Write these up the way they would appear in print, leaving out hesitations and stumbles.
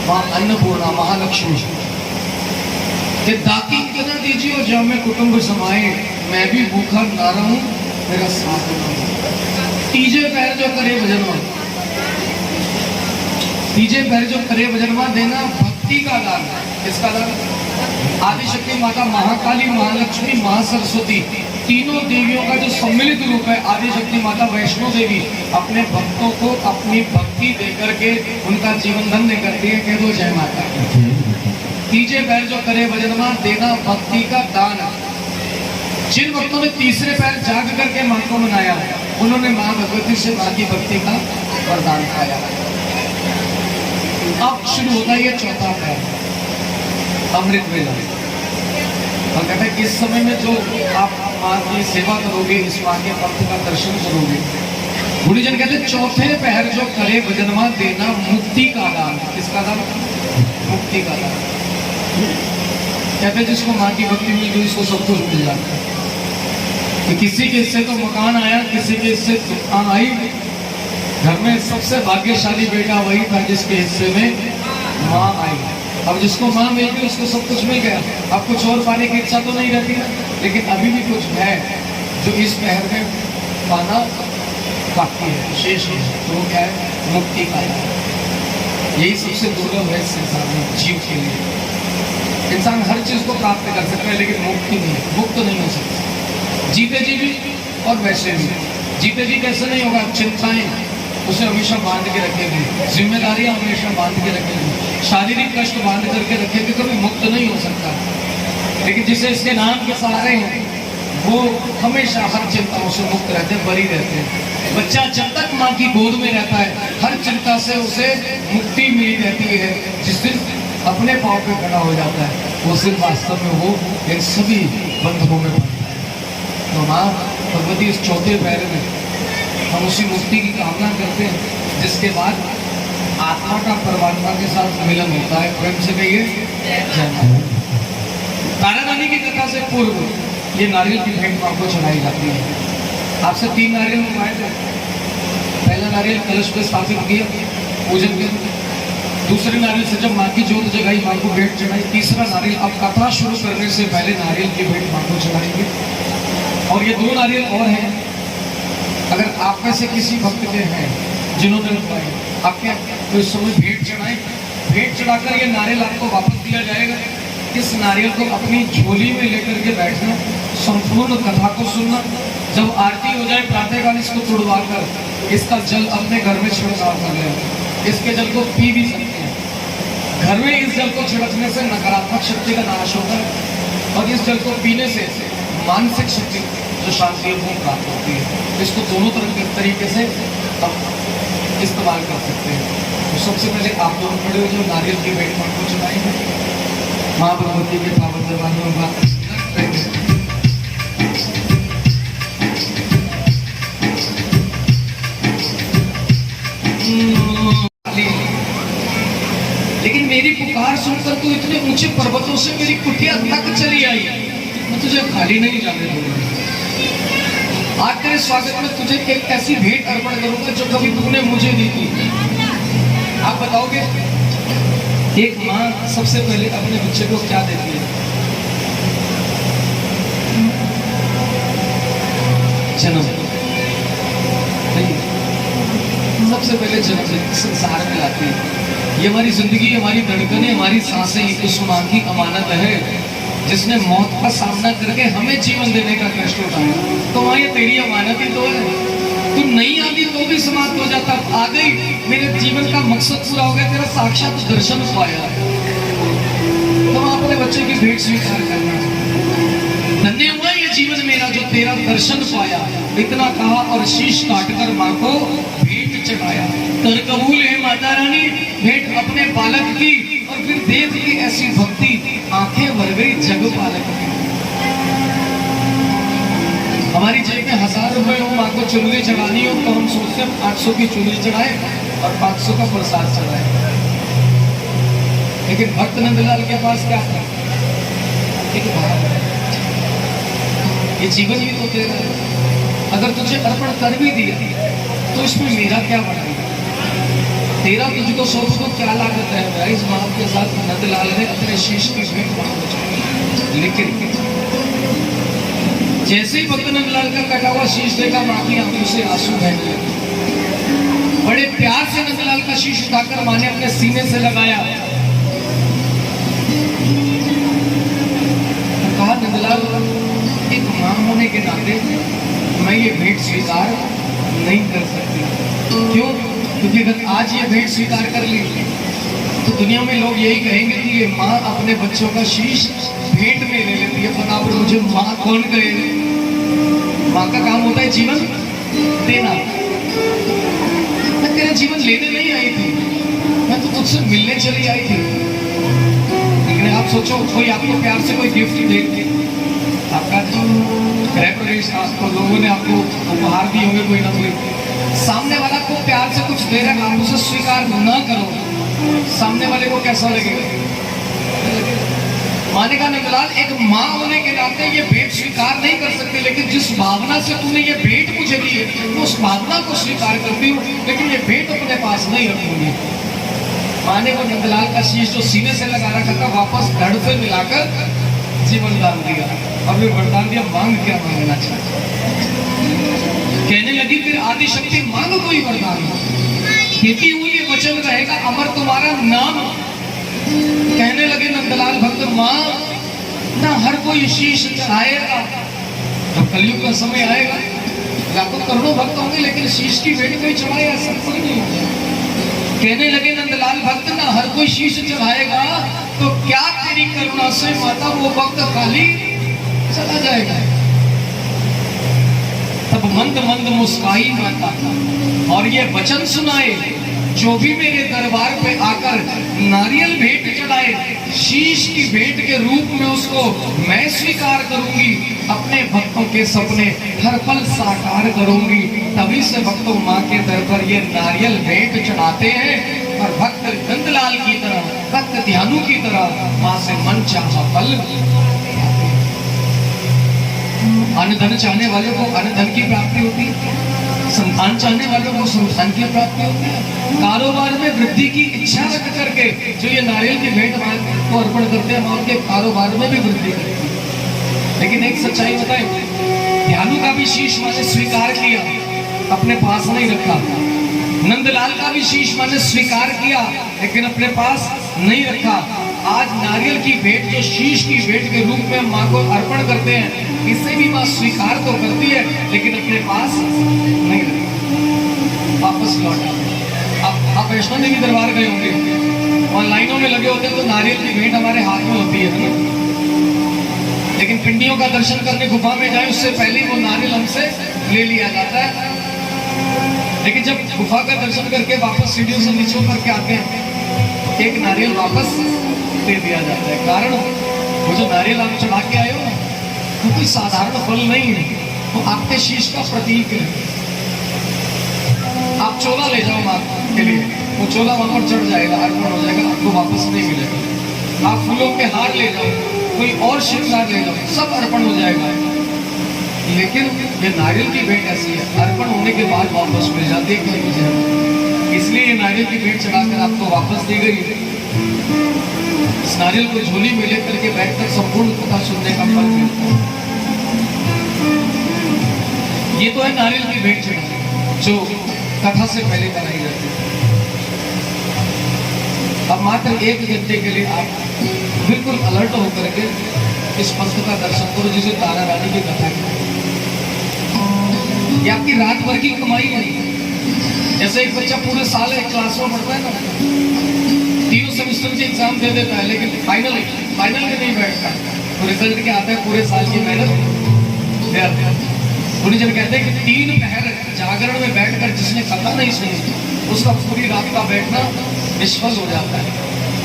माँ अन्नपूर्णा महालक्ष्मी के दाती इतना दीजिए और जब मैं कुटुंब समाए मैं भी भूखा ना रहूं मेरा साथ ना। तीजे पैर जो करे भजनवा, तीजे पैर जो करे भजनवा देना भक्ति का दान। किसका दान? आदिशक्ति माता महाकाली, महालक्ष्मी, महासरस्वती तीनों देवियों का जो सम्मिलित रूप है आदिशक्ति माता वैष्णो देवी अपने भक्तों को अपनी भक्ति देकर के उनका जीवन धन्य करती है। कह दो जय माता। तीजे पैर जो करे भजनमा देना भक्ति का दान। जिन भक्तों ने तीसरे पैर जाग करके मां को मनाया उन्होंने मां भगवती से मां की भक्ति का वरदान पाया। अब शुरू होता है ये चौथा पैर, अमृत वेला। और कहते हैं इस समय में जो आप मां की सेवा करोगे, इस मां के पंथ का दर्शन करोगे, गुरुजन कहते हैं चौथे पहर जो करे भजनमा देना मुक्ति का दान। किसका दान? मुक्ति का दान। कहते हैं जिसको मां की भक्ति मिल गई उसको सब कुछ मिल जाता है। तो किसी के हिस्से तो मकान आया, किसी के हिस्से दुकान आई। घर में सबसे भाग्यशाली बेटा वही था जिसके हिस्से में मां आई। अब जिसको मां मिल गई उसको सब कुछ मिल गया। अब कुछ और पाने की इच्छा तो नहीं रहती है, लेकिन अभी भी कुछ है जो इस पहर में पाना बाकी है, शेष है। तो क्या है? मुक्ति का। यही सबसे दुर्लभ है संसार में जीव के लिए। इंसान हर चीज को प्राप्त कर सकता है लेकिन मुक्ति नहीं, मुक्त नहीं हो सकता। जीते जी भी और वैसे भी। जीते जी कैसे नहीं होगा? चिंताएं उसे हमेशा बांध के रखेगी, जिम्मेदारियां हमेशा बांध के रखेगी, शारीरिक कष्ट बांध करके रखेगी, कभी मुक्त नहीं हो सकता। लेकिन जिसे इसके नाम के सहारे हैं वो हमेशा हर चिंताओं से मुक्त रहते हैं, बरी रहते हैं। बच्चा जब तक माँ की गोद में रहता है हर चिंता से उसे मुक्ति मिली रहती है। जिस दिन अपने पाँव पे खड़ा हो जाता है वो सिर्फ वास्तव में वो इन सभी बंधकों में पड़ता है। तो माँ भगवती इस चौथे पैर में हम उसी मुक्ति की कामना करते हैं जिसके बाद आत्मा का परमात्मा के साथ मिलन होता है। प्रेम से कहिए जय माता। तारा रानी की कथा से पूर्व ये नारियल की भेंट मां को चढ़ाई जाती है। आपसे 3 नारियल मंगवाए थे। पहला नारियल कलश पे स्थापित किया, पूजन किया। दूसरे नारियल से जब मां की जोत जगाई, मां को भेंट चढ़ाई। तीसरा नारियल अब कथा शुरू करने से पहले नारियल की भेंट मां को चढ़ाएंगे। और ये 2 नारियल और हैं। अगर आप में से किसी भक्त के हैं जिन्होंने आपके तो इस समय भेंट चढ़ाए, भेंट चढ़ाकर ये नारियल आपको वापस दिया जाएगा। इस नारियल को अपनी झोली में लेकर के बैठना, संपूर्ण कथा को सुनना। जब आरती हो जाए प्रातःकाल इसको तुड़वा कर इसका जल अपने घर में छिड़काव कर लेना। इसके जल को पी भी सकते हैं। घर में इस जल को छिड़कने से नकारात्मक शक्ति का नाश होता है और इस जल को पीने से मानसिक शक्ति जो शांति वो प्राप्त होती है। इसको दोनों तरह के तरीके से हम इस्तेमाल कर सकते हैं। तो सबसे पहले आप दोनों खड़े हो जो नारियल की भेंट मां को चढ़ाएंगे। मां भगवती के पावन दरबार में लेकिन मेरी पुकार सुनकर तू इतने ऊंचे पर्वतों से मेरी कुटिया तक चली आई, मैं तुझे खाली नहीं जाने दूंगा। आज तेरे स्वागत में तुझे एक ऐसी भेंट अर्पण करूंगा जो कभी तूने मुझे दी थी। आप बताओगे एक माँ सबसे पहले अपने बच्चे को क्या देती है? जन्म। सबसे पहले जन्म संसार में लाती है। ये हमारी जिंदगी, हमारी धड़कनें, हमारी सांसें उस माँ की अमानत है जिसने मौत का सामना करके हमें जीवन देने का कष्ट उठाया। तो माँ ये तेरी अमानत ही तो है। तू नहीं आती तो भी समाप्त हो जाता। आ गई, मेरे जीवन का मकसद पूरा हो गया, तेरा साक्षात दर्शन पाया। तो माँ अपने बच्चे की भेंट स्वीकार करना। धन्य हुआ ये जीवन मेरा जो तेरा दर्शन पाया। इतना कहा और शीश काटकर माँ को भेंट चढ़ाया। कर कबूल है माता रानी। भेंट अपने बालक की और फिर देव की ऐसी भक्ति, आंखें भर गई जग पालक की। हमारी जेब में 1000 रुपए हो, माँ को चुनरी चढ़ानी हो तो हम सोचते हैं 800 की चुनरी चढ़ाए और 500 का प्रसाद चढ़ाए। लेकिन भक्त नंदलाल के पास क्या था? एक भाव। ये जीवन भी तो तेरा है। अगर तुझे अर्पण कर भी दिया तो इसमें मेरा क्या बढ़ाएगा? तेरा तुझको सौंप तो क्या लागत है भाई। इस बात के साथ नंदलाल ने अपने शीश की भेंट मांगी, लेकिन जैसे ही भक्त नंदलाल का कटा हुआ शीश देखा, मां की आंखों से आंसू बहने लगे। बड़े प्यार से नंदलाल का शीश उठाकर मां ने अपने सीने से लगाया। कहा, नंदलाल, एक मां होने के नाते मैं ये भेंट स्वीकार नहीं कर सकती। क्यों? क्योंकि अगर आज ये भेंट स्वीकार कर ली तो दुनिया में लोग यही कहेंगे कि ये माँ अपने बच्चों का शीश भेंट में ले लेती है। फटाफट मुझे माँ कौन कहे? माँ का काम होता है जीवन देना। मैं तेरा जीवन लेने नहीं आई थी, मैं तो तुझसे मिलने चली आई थी। लेकिन आप सोचो, कोई आपको प्यार से कोई गिफ्ट दे, आपका गृह प्रवेश था, तो लोगों ने आपको उपहार दिए होंगे कोई ना कोई, सामने वाला को प्यार से कुछ दे रहा है, आप उसे स्वीकार न करो, सामने वाले को कैसा लगेगा? माने का नंदलाल, एक माँ होने के नाते ये भेंट स्वीकार नहीं कर सकती, लेकिन जिस भावना से तूने ये भेंट मुझे दी है, तो उस भावना को स्वीकार करती हूँ, लेकिन ये भेंट अपने पास नहीं रखूंगी। माने को नंदलाल का शीश जो सीने से लगा रखा था, वापस धड़ से मिलाकर जीवन दान दिया। और फिर वरदान दिया, मांग क्या मांगना चाहते? कहने लगी, फिर आदि शक्ति मांगो कोई वरदान। देती हुई ये वचन रहेगा, अमर तुम्हारा नाम। कहने लगे नंदलाल भक्त, मां ना हर कोई शीश चढ़ाएगा। तो कलयुग का समय आएगा, लाखों करोड़ों भक्त होंगे, लेकिन शीश की भेंट कोई चढ़ाए, ऐसा कोई नहीं होगा। कहने लगे नंदलाल भक्त, ना हर कोई शीश चढ़ाएगा, तो क्या तेरी करुणा से माता वो भक्त खाली चला जाएगा? तब मंद मंद मुस्काई माता और ये वचन सुनाए, जो भी मेरे दरबार पे आकर नारियल भेंट चढ़ाए, शीश की भेंट के रूप में उसको मैं स्वीकार करूंगी, अपने भक्तों के सपने हर पल साकार करूंगी। तभी से भक्तों माँ के दर पर ये नारियल भेंट चढ़ाते हैं, और भक्त नंदलाल की तरह, भक्त ध्यानु की तरह माँ से मन चाहा फल। अन्न धन चाहने वाले को अन्न धन की प्राप्ति होती है, संतान चाहने वालों को संतान की प्राप्ति होती है। कारोबार में वृद्धि की इच्छा रख करके जो ये नारियल की भेंट को अर्पण करते हैं, उनके कारोबार में भी वृद्धि करती है। लेकिन एक सच्चाई बताए, ध्यानु का भी शीश माने स्वीकार किया, अपने पास नहीं रखा। नंदलाल का भी शीश माने स्वीकार किया, लेकिन अपने पास नहीं रखा। आज नारियल की भेंट जो शीश की भेंट के रूप में माँ को अर्पण करते हैं, इसे भी माँ स्वीकार तो करती है, लेकिन अपने पास नहीं रखती, वापस लौट आते। आप वैष्णो देवी दरबार गए होंगे, वहाँ लाइनों में लगे होते हैं, तो नारियल की भेंट हमारे हाथ में होती है ना? लेकिन पिंडियों का दर्शन करने गुफा में जाए, उससे पहले वो नारियल हमसे ले लिया जाता है। लेकिन जब गुफा का दर्शन करके वापस सीढ़ियों से नीचे उतर के आते हैं, एक नारियल वापस दे दिया जाता है। कारण वो जो नारियल आप चढ़ा के आए हो ना, वो कोई साधारण फल नहीं है, वो आपके शीश का प्रतीक है। आप चोला ले जाओ माँ के लिए, वो चोला वहां पर चढ़ जाएगा, अर्पण हो जाएगा, आपको वापस नहीं मिलेगा। आप फूलों के हार ले जाओ, कोई और श्रृंगार ले जाओ, सब अर्पण हो जाएगा। लेकिन ये नारियल की भेंट ऐसी है, अर्पण होने के बाद वापस मिल जाती है कहीं मुझे। इसलिए ये नारियल की भेंट चढ़ाकर आपको वापस दी गई। इस नारियल को झोली में लेकर के बैठकर संपूर्ण कथा सुनने का फल मिलता है। ये तो है नारियल की भेंट चढ़ाना, जो कथा से पहले कराई जाती है। अब मात्र 1 घंटे के लिए आप बिल्कुल अलर्ट होकर के इस पंथ का दर्शन करो, जिसे तारा रानी की कथा है। ये आपकी रात भर की कमाई नहीं है। जैसे एक बच्चा पूरे साल एक क्लास में पढ़ता है ना, 3 सेमेस्टर के एग्जाम दे देता है, लेकिन फाइनल के नहीं बैठता, तो रिजल्ट क्या आता है? पूरे साल की मेहनत। पूरी जन कहते हैं कि 3 पहर जागरण में बैठकर जिसने कथा नहीं सुनी, उसका पूरी रात का बैठना निष्फल हो जाता है।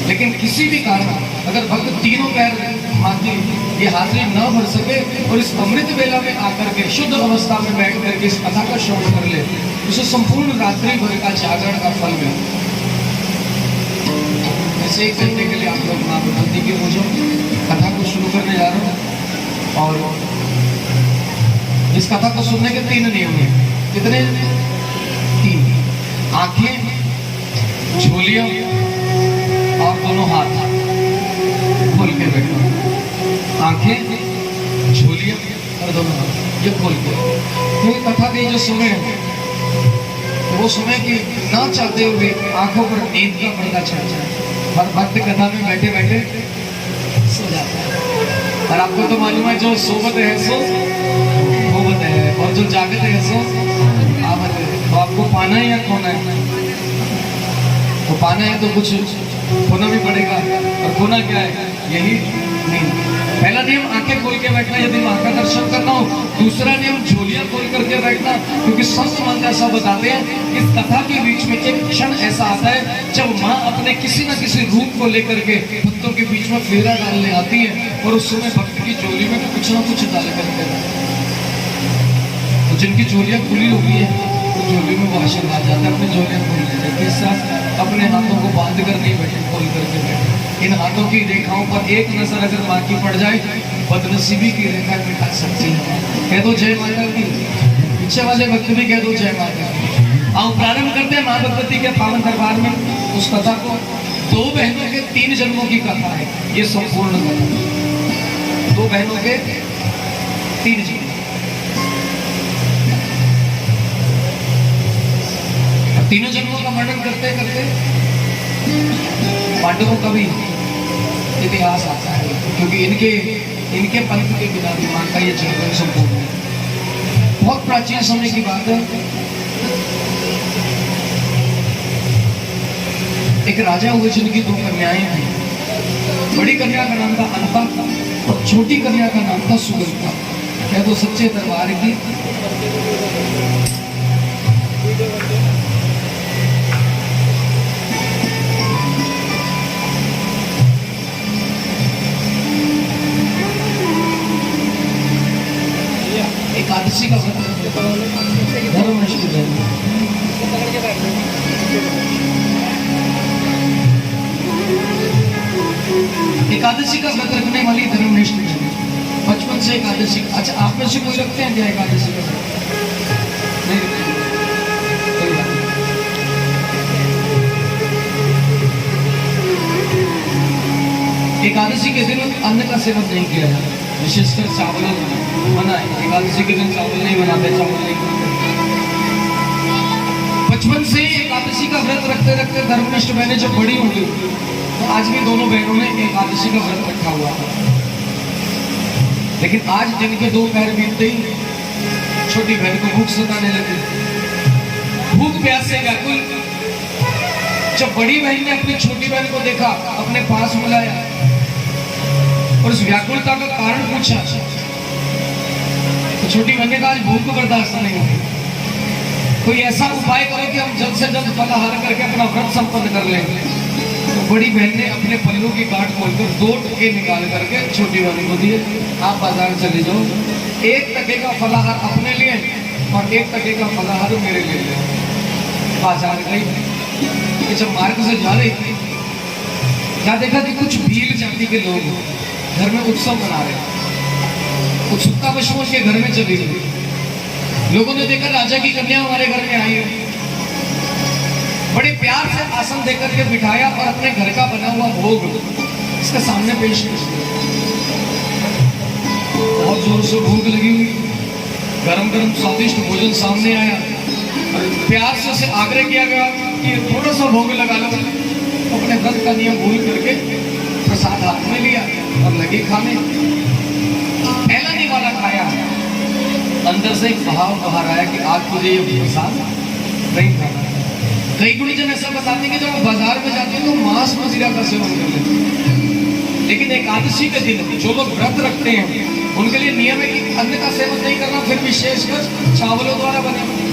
लेकिन किसी भी कारण अगर भक्त 3 पहर माँ की ये हाजिरी न भर सके और इस अमृत वेला में आकर के शुद्ध अवस्था में बैठ करके इस कथा का श्रवण कर ले, उसे संपूर्ण रात्रि भर का जागरण का फल मिले। ऐसे 1 घंटे के लिए आप लोग माँ भगवती की पूजो, कथा को शुरू करने जा रहे हो। और इस कथा को सुनने के 3 नियम हैं। कितने? 3। आंखें झोलियां और दोनों हाथ खोल के बैठो, आंखें, झोलियां और दोनों हाथ ये खोल के। ये कथा के जो समय है वो समय की ना चाहते हुए आंखों पर नींद का पर्दा छा जाए और भक्त कथा में बैठे बैठे सो जाता है। और आपको तो मालूम है जो सोवत है सो भोवत है और जो जागत है सो आवत है। तो आपको पाना है या खोना है? तो पाना है तो कुछ खोना भी पड़ेगा। और खोना क्या है? यही नींद। पहला नियम आंखें खोल के बैठना यदि मां का दर्शन करना हो। दूसरा नियम झोलियां खोल करके बैठना, क्योंकि संत मंत्र ऐसा बताते हैं इस कथा के बीच में एक क्षण ऐसा आता है जब मां अपने किसी न किसी रूप को लेकर के भक्तों के बीच में फेरा डालने आती है और उस समय भक्त की झोली में कुछ ना कुछ डाल करके। तो जिनकी झोलियां खुली होती है तो झोली में वो आशीर्वाद जाता है। अपनी झोलियां खोल लेते हैं, अपने हाथों को बांध कर नहीं बैठे, खोल करके बैठे। इन हाथों की रेखाओं पर एक नजर अगर मां की पड़ जाए, बदनसीबी की रेखा मिटा सकती है। कह दो जय माता की। पीछे वाले भक्त भी कह दो जय माता की। आओ प्रारंभ करते हैं मां भगवती के पावन दरबार में उस कथा को। दो बहनों के 3 जन्मों की कथा है ये संपूर्ण कथा। 2 बहनों के 3 जन्म। तीनों जन्मों का वर्णन करते करते पांडवों का भी इतिहास आता है, क्योंकि इनके पंथ के बिना भी मां का ये जीवन संपूर्ण है। बहुत प्राचीन समय की बात है। एक राजा हुए जिनकी 2 कन्याएं थी। बड़ी कन्या का नाम था अनपा और छोटी कन्या का नाम था सुगंधा। कह दो सच्चे दरबार की। एकादशी का व्रत धर्मनिष्ठ जन। एकादशी का व्रत रखने वाली धर्मनिष्ठ जन। बचपन से एकादशी। अच्छा, आप में से कोई रखते हैं क्या एकादशी का व्रत? नहीं रखते। एकादशी के दिन अन्न का सेवन नहीं किया जाता, विशेषकर चावल मना है। एकादशी के दिन चावल नहीं बनाते, चावल नहीं खाते। बचपन से एकादशी का व्रत रखते रखते धर्मनिष्ठ बहनें जब बड़ी होंगी तो आज भी दोनों बहनों ने एकादशी का व्रत रखा हुआ था। लेकिन आज दिन के 2 पैर बीतते ही छोटी बहन को भूख सताने लगी। भूख प्यास से व्याकुल जब बड़ी बहन ने अपनी छोटी बहन को देखा, अपने पास बुलाया और उस व्याकुलता का कारण पूछा तो छोटी बहन ने कहा आज भूख बर्दाश्त नहीं होगी, कोई ऐसा उपाय करो कि हम जल्द से जल्द फलाहार करके अपना व्रत संपन्न कर लेंगे। तो बड़ी बहन ने अपने पल्लू की गांठ खोलकर 2 टके निकाल करके छोटी बहन को दिए। आप बाजार चले जाओ, 1 टके का फलाहार अपने लिए और 1 टके का फलाहार मेरे लिए। बाजार गई कि जब मार्ग से जा रही थी क्या देखा कि कुछ भील जाति के लोग घर में उत्सव मना रहे। उत्सुकता पशुओं के घर में चली गई। लोगों ने देखा राजा की कन्या हमारे घर में आई है। बड़े प्यार से आसन देकर के बिठाया और अपने घर का बना हुआ भोग इसके सामने पेश कर दिया। बहुत जोर से भूख लगी हुई, गरम गरम स्वादिष्ट भोजन सामने आया और प्यार से उसे आग्रह किया गया कि थोड़ा सा भोग लगा लो। अपने व्रत का नियम भूल करके प्रसाद हाथ में लिया और लगे खाने। पहला निवाला खाया, अंदर से एक भाव बाहर आया कि आज तुझे ये प्रसाद नहीं खाना। कई गुरुजन ऐसा बताते हैं कि जब बाजार में जाते हैं तो मांस मदिरा का सेवन कर लेते हैं, लेकिन एकादशी के दिन जो लोग व्रत रखते हैं उनके लिए नियम है कि अन्न का सेवन नहीं करना, फिर विशेषकर चावलों द्वारा बने हुए।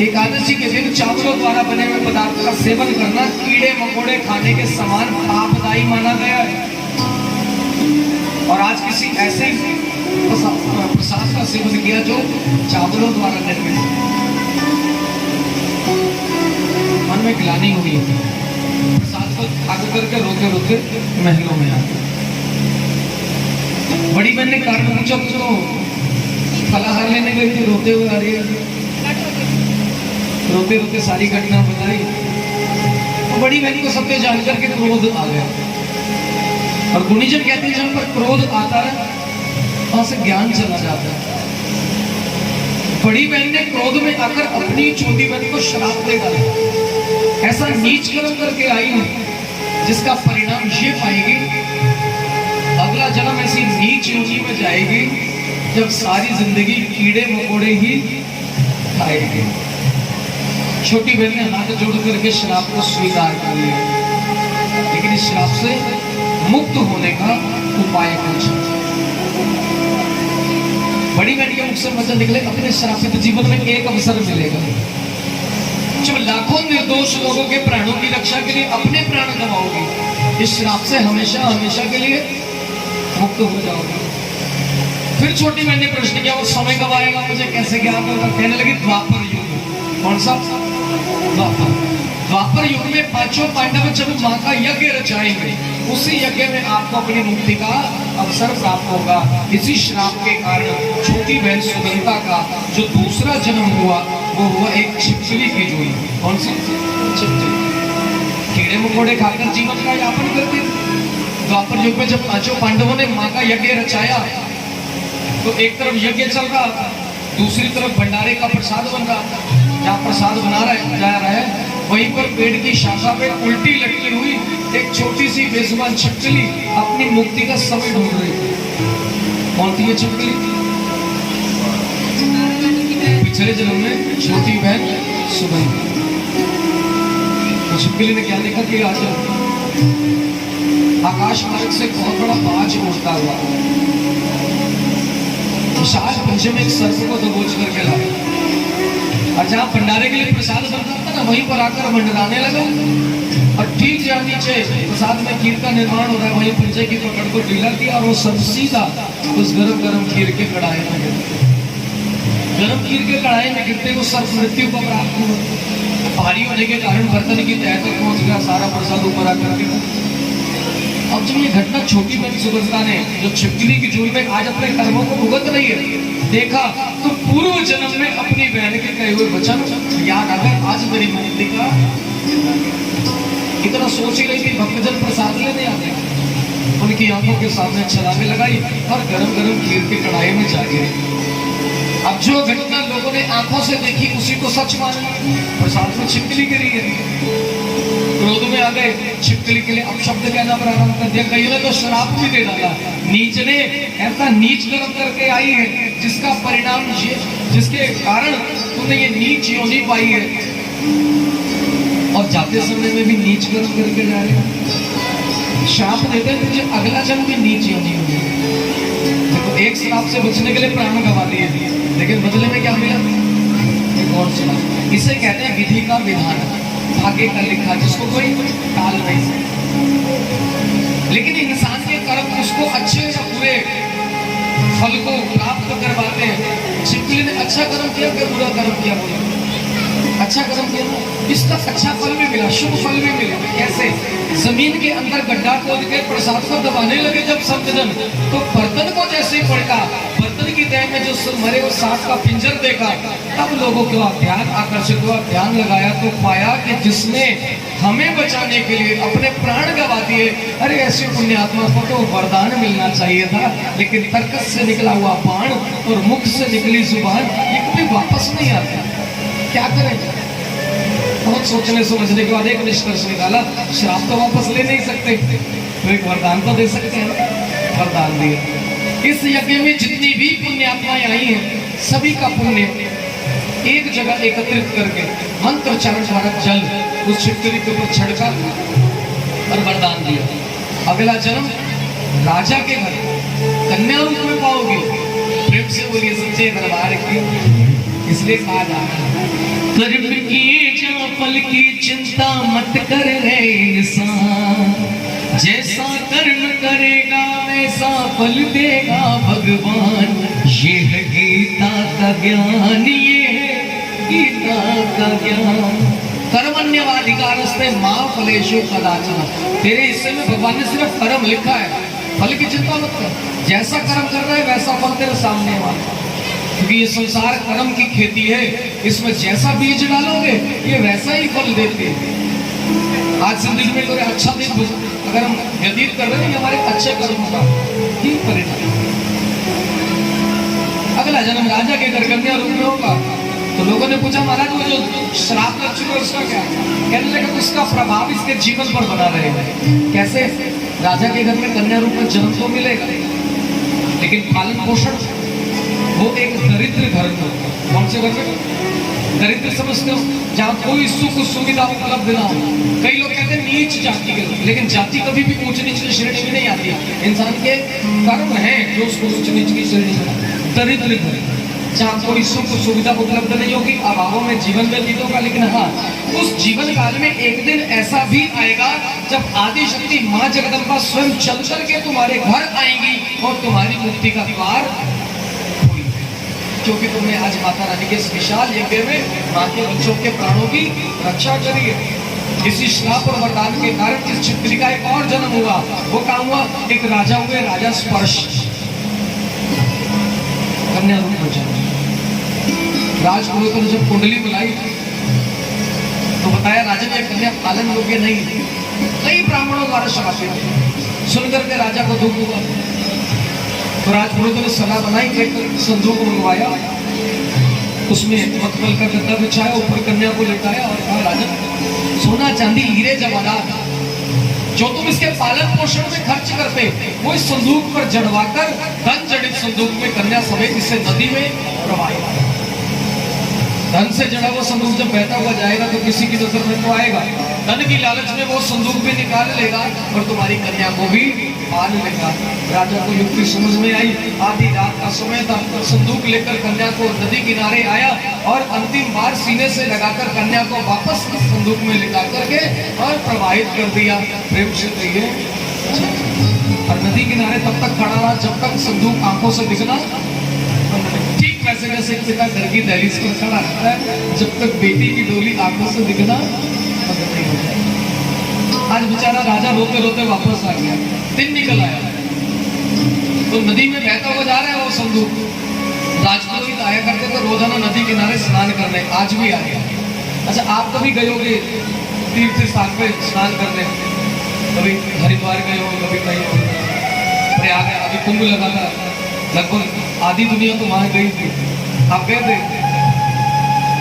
एकादशी के दिन चावलों द्वारा बने हुए पदार्थ का सेवन करना कीड़े मकोड़े खाने के समान पापदायी माना गया है। और आज किसी ऐसे प्रसाद का सेवन किया जो चावलों द्वारा निर्मित है, मन में ग्लानि हुई है। प्रसाद को खाकर करके रोते रोते महलों में आते। बड़ी बहन ने कारण पूछा तो फलाहार लेने गई थी, रोते हुए आ रही है। रोते रोते सारी घटना बताई। तो बड़ी बहन को सत्य जानकर के क्रोध आ गया। और गुणीजन कहते हैं जब पर क्रोध आता है वहां से ज्ञान चला जाता है। बड़ी बहन ने क्रोध में आकर अपनी छोटी बहन को श्राप दे डाला। ऐसा नीच कर्म करके आई है जिसका परिणाम ये पाएगी अगला जन्म ऐसी नीच योनि में जाएगी जब सारी जिंदगी कीड़े मकोड़े ही खाएगी। छोटी बहन ने हाथ जोड़ करके श्राप को स्वीकार कर लिया, लेकिन इस श्राप से मुक्त होने का उपाय पूछा। बड़ी बहन के मुख से वचन निकले, अपने श्रापित जीवन में एक अवसर मिलेगा जब लाखों निर्दोष लोगों के प्राणों की रक्षा के लिए अपने प्राण गंवाओगे, इस श्राप से हमेशा हमेशा के लिए मुक्त हो जाओगे। फिर छोटी बहन ने प्रश्न किया, वो समय कब आएगा, मुझे कैसे ज्ञान होगा? कहने लगी द्वापर युग। कौन सा? द्वापर युग में पांचों पांडव जब मां का यज्ञ रचाएंगे, उसी यज्ञ में आपको अपनी मुक्ति का अवसर प्राप्त होगा। इसी श्राप के कारण छोटी बहन सुगंधा का जो दूसरा जन्म हुआ वो हुआ एक छिपकली की जोड़ी। कौन सी? छिपकली। कीड़े मकोड़े खाकर जीवन का यापन करते थे। द्वापर युग में जब पांचों पांडवों ने मां का यज्ञ रचाया तो एक तरफ यज्ञ चल रहा था, दूसरी तरफ भंडारे का प्रसाद बन रहा था। जहाँ प्रसाद बना रहा जा रहा है वहीं पर पेड़ की शाखा पे उल्टी लटकी हुई एक छोटी सी बेजुबान छिपकली अपनी मुक्ति का समय ढूंढ रही थी। कौन थी ये छिपकली? पिछले जन्म में छोटी बहन सुगंधा। तो छिपकली ने क्या देखा कि आज आकाश मार्ग से बहुत बड़ा बाज उड़ता हुआ विशाल पंजे में एक सर्प को दबोच करके लाया। और जहाँ भंडारे के लिए प्रसाद बनता था ना, वहीं पर आकर मंडराने लगा। और ठीक जहाँ नीचे प्रसाद में खीर का निर्माण हो रहा है, वहीं पंजे की पकड़ को ढीला किया और वो सब सीधा उस गरम गरम खीर के कढ़ाई में गिरते। गरम खीर के कढ़ाई में गिरते वो सर्प मृत्यु को प्राप्त हुआ। भारी होने के कारण बर्तन की तह तक पहुंच गया, सारा प्रसाद ऊपर आकर के। अब जब ये घटना छोटी बहन सुगंधा ने जो छिपकली की झूल में आज अपने कर्मों को भुगत रही है देखा, तो पूर्व जन्म में अपनी बहन के कहे हुए वचन याद आ गए। आज मेरी मुक्ति का इतना सोच ही रही थी, भक्तजन प्रसाद लेने आ गए, उनकी आंखों के सामने छलांगे लगाई और गरम गरम खीर की कढ़ाई में जा गिरे। अब जो घटना लोगों ने आंखों से देखी उसी को सच माना। प्रसाद में छिपकली गिरी है, क्रोध में आ गए, छिपकली के लिए अपशब्द कहना प्रारंभ कर दिया। कईयों ने तो श्राप भी दे डाला। नीच ने ऐसा नीच कर्म करके आई है जिसका परिणाम ये, जिसके कारण तुमने ये नीच योनि पाई है, और जाते समय में भी नीच कर्म करके जा रहे हो। श्राप देते हैं तुझे अगला जन्म भी नीच योनि होगी। देखो, एक श्राप से बचने के लिए प्राण गंवा दिए, लेकिन बदले में क्या मिला? एक और श्राप। इसे कहते हैं विधि का विधान, भाग्य का लिखा, जिसको कोई टाल नहीं सकता। लेकिन इंसान के कर्म उसको अच्छे या बुरे फल को प्राप्त करवाते हैं। छिपकली ने अच्छा कर्म किया कि बुरा कर्म किया? अच्छा कर्म किया, इसका अच्छा फल भी मिला, शुभ फल भी मिला। कैसे? जमीन के अंदर गड्ढा खोद के प्रसाद को दबाने लगे जब सब जन, तो बर्तन को जैसे पड़का, बर्तन की तह में जो मरे हुए सांप का पिंजर देखा, तब लोगों का ध्यान आकर्षित हुआ, ध्यान लगाया तो पाया कि जिसने हमें बचाने के लिए अपने प्राण गंवा दिए, अरे ऐसे पुण्यात्मा को तो वरदान मिलना चाहिए था, लेकिन तर्कस से निकला हुआ बाण और मुख से निकली जुबान ये कभी वापस नहीं आती। क्या करें? बहुत सोचने समझने के बाद एक निष्कर्ष निकाला, श्राप तो वापस ले नहीं सकते, तो एक वरदान तो दे सकते हैं। वरदान दिया। इस यज्ञ में जितनी भी पुण्यात्माएं आई हैं, सभी का पुण्य एक जगह एकत्रित करके मंत्रोच्चारण द्वारा जल उस छिपकली के ऊपर छिड़का और वरदान दिया। अगला जन्म राजा के घर कन्या रूप में पाओगे। प्रेम से बोलिए सच्चे दरबार की। इसलिए कहा जाता है, कर्म की जा फल की चिंता मत कर रे इंसान, जैसा कर्म करेगा वैसा फल देगा भगवान। ये है गीता का ज्ञान, ये है गीता का ज्ञान। कर्मण्यवाधिकारस्ते मां फलेषु कदाचन। तेरे हिस्से में भगवान ने सिर्फ कर्म लिखा है, फल की चिंता मत कर। जैसा कर्म कर रहा है वैसा फल तेरे सामने वाला, क्योंकि ये संसार कर्म की खेती है। इसमें जैसा बीज डालोगे ये वैसा ही फल देते हैं। आज जिंदगी में कोई अच्छा दिन अगर हम व्यतीत कर रहे हैं हमारे अच्छे कर्मों का ही परिणाम। अगला जन्म राजा के घर कन्या रूप में होगा। तो लोगों ने पूछा महाराज वो जो श्राप लग चुका है उसका क्या? कहने लगा तो उसका प्रभाव इसके जीवन पर बना रहेगा। कैसे? राजा के घर में कन्या रूप में जन्म तो मिलेगा, लेकिन पालन पोषण वो एक दरिद्र घर में होगा। कौन से घर में? दरिद्र समझते हो? जहाँ कोई सुख सुविधा उपलब्ध ना हो। कई लोग कहते हैं नीच जाति के, लेकिन जाति कभी भी ऊंच नीच की श्रेणी में नहीं आती है। इंसान के कर्म हैं जो उसको ऊंच नीच की श्रेणी में। दरिद्र घर जहाँ कोई सुख सुविधा उपलब्ध नहीं होगी, अभावों में जीवन व्यतीत होगा। लेकिन हाँ, उस जीवन काल में एक दिन ऐसा भी आएगा जब आदि शक्ति माँ जगदम्बा स्वयं चल करके तुम्हारे घर आएंगी और तुम्हारी मुक्ति का द्वार, क्योंकि तुमने आज माता रानी के इस विशाल यज्ञ में माँ के बच्चों के प्राणों की रक्षा करी है। इसी श्राप और वरदान के कारण इस छिपकली का एक और जन्म हुआ। वो क्या हुआ? एक राजा हुए, राजा स्पर्श, कन्या रूप में जन्म। राजपुरोहित ने जब कुंडली बुलाई तो बताया राजा ने कन्या पालन योग्य नहीं। कई ब्राह्मणों द्वारा शापित सुनकर के राजा को दुख हुआ। तो राजपुरोहित ने सलाह बनाई, एक संदूक मंगवाया, उसमें मतबल का गद्दा बिछाया, ऊपर कन्या को लेटाया और कहा राजा सोना चांदी हीरे जवाहरात जो तुम इसके पालन पोषण में खर्च करते वो इस संदूक पर जड़वाकर धन जड़ित संदूक में कन्या समेत इसे नदी में प्रवाहित। धन से जड़ा हुआ संदूक जब बहता हुआ जाएगा तो किसी की नजर में तो आएगा। धन की लालच में वो संदूक भी निकाल लेगा और तुम्हारी कन्या को भी पाल लेगा। राजा को युक्ति समझ में आई। आधी रात का समय था, संदूक लेकर कन्या को नदी किनारे आया और अंतिम बार सीने से लगाकर कन्या को वापस संदूक में लिटा करके और प्रवाहित कर दिया। प्रेम से कहिए। और नदी किनारे तब तक खड़ा रहा जब तक संदूक आंखों से दिखना। ठीक वैसे जैसे पिता घर की दहलीज पर खड़ा रहता है जब तक बेटी की डोली आंखों से दिखना बंद नहीं हो जाए। आज बेचारा राजा रोते रोते वापस आ गया। दिन निकल आया तो नदी में बहता हुआ जा रहा है वो संदूक। राजपुरोहित आया करते थे रोजाना नदी किनारे स्नान करने, आज भी आ गया। अच्छा, आप कभी गए होगे तीर्थ स्थान पे स्नान करने? कभी हरिद्वार गए हो, कभी कहीं प्रयाग, अभी कुंभ लगा था, लगभग आधी दुनिया तो वहां गई थी। आप गए थे?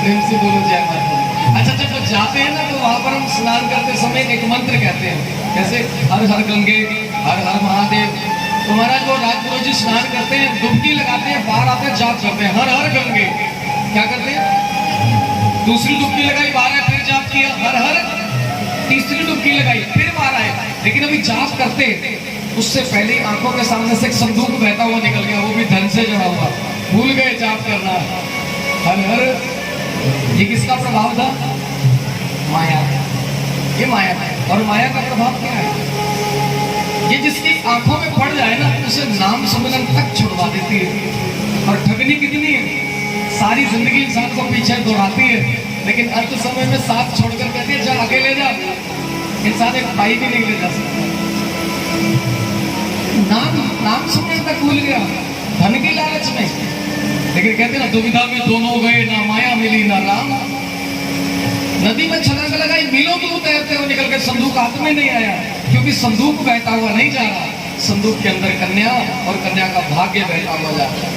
प्रेम से बोलो जय माता। अच्छा, जब जाते हैं ना तो वहां पर हम स्नान करते समय एक मंत्र कहते हैं, जैसे हर हर गंगे, हर हर महादेव। तो महाराज वो राजपुरोहित जी स्नान करते हैं, डुबकी लगाते हैं, बाहर आते हैं, जाप करते हैं, हर हर गंगे। क्या करते हैं? दूसरी डुबकी लगाई, बाहर आए, फिर जाप किया, हर हर। तीसरी डुबकी लगाई, फिर बाहर आए। लेकिन अभी जाप करते उससे पहले आंखों के सामने से एक संदूक बहता हुआ निकल गया, वो भी धन से जुड़ा हुआ। भूल गए जाप करना। हर हर। ये किसका प्रभाव था? माया। ये माया है। और माया का प्रभाव क्या है? ये जिसकी आंखों में पड़ जाए ना उसे नाम सुमिरन तक छुड़वा देती है। और ठगनी कितनी है, सारी जिंदगी इंसान को पीछे दौड़ाती है, लेकिन अंत समय में साथ छोड़कर कहती है जा अकेले जा। इंसान एक भाई भी नहीं ले जा सकता। नाम सुनने तक भूल गया धन की लालच में। लेकिन कहते ना दुविधा में दोनों गए, ना माया मिली ना राम। नदी में छलांग लगाई, मीलों दूर तैरते हुए निकल के संदूक हाथ में नहीं आया, क्योंकि संदूक बहता हुआ नहीं जा रहा। संदूक के अंदर कन्या और कन्या का भाग्य बहता हुआ जा रहा।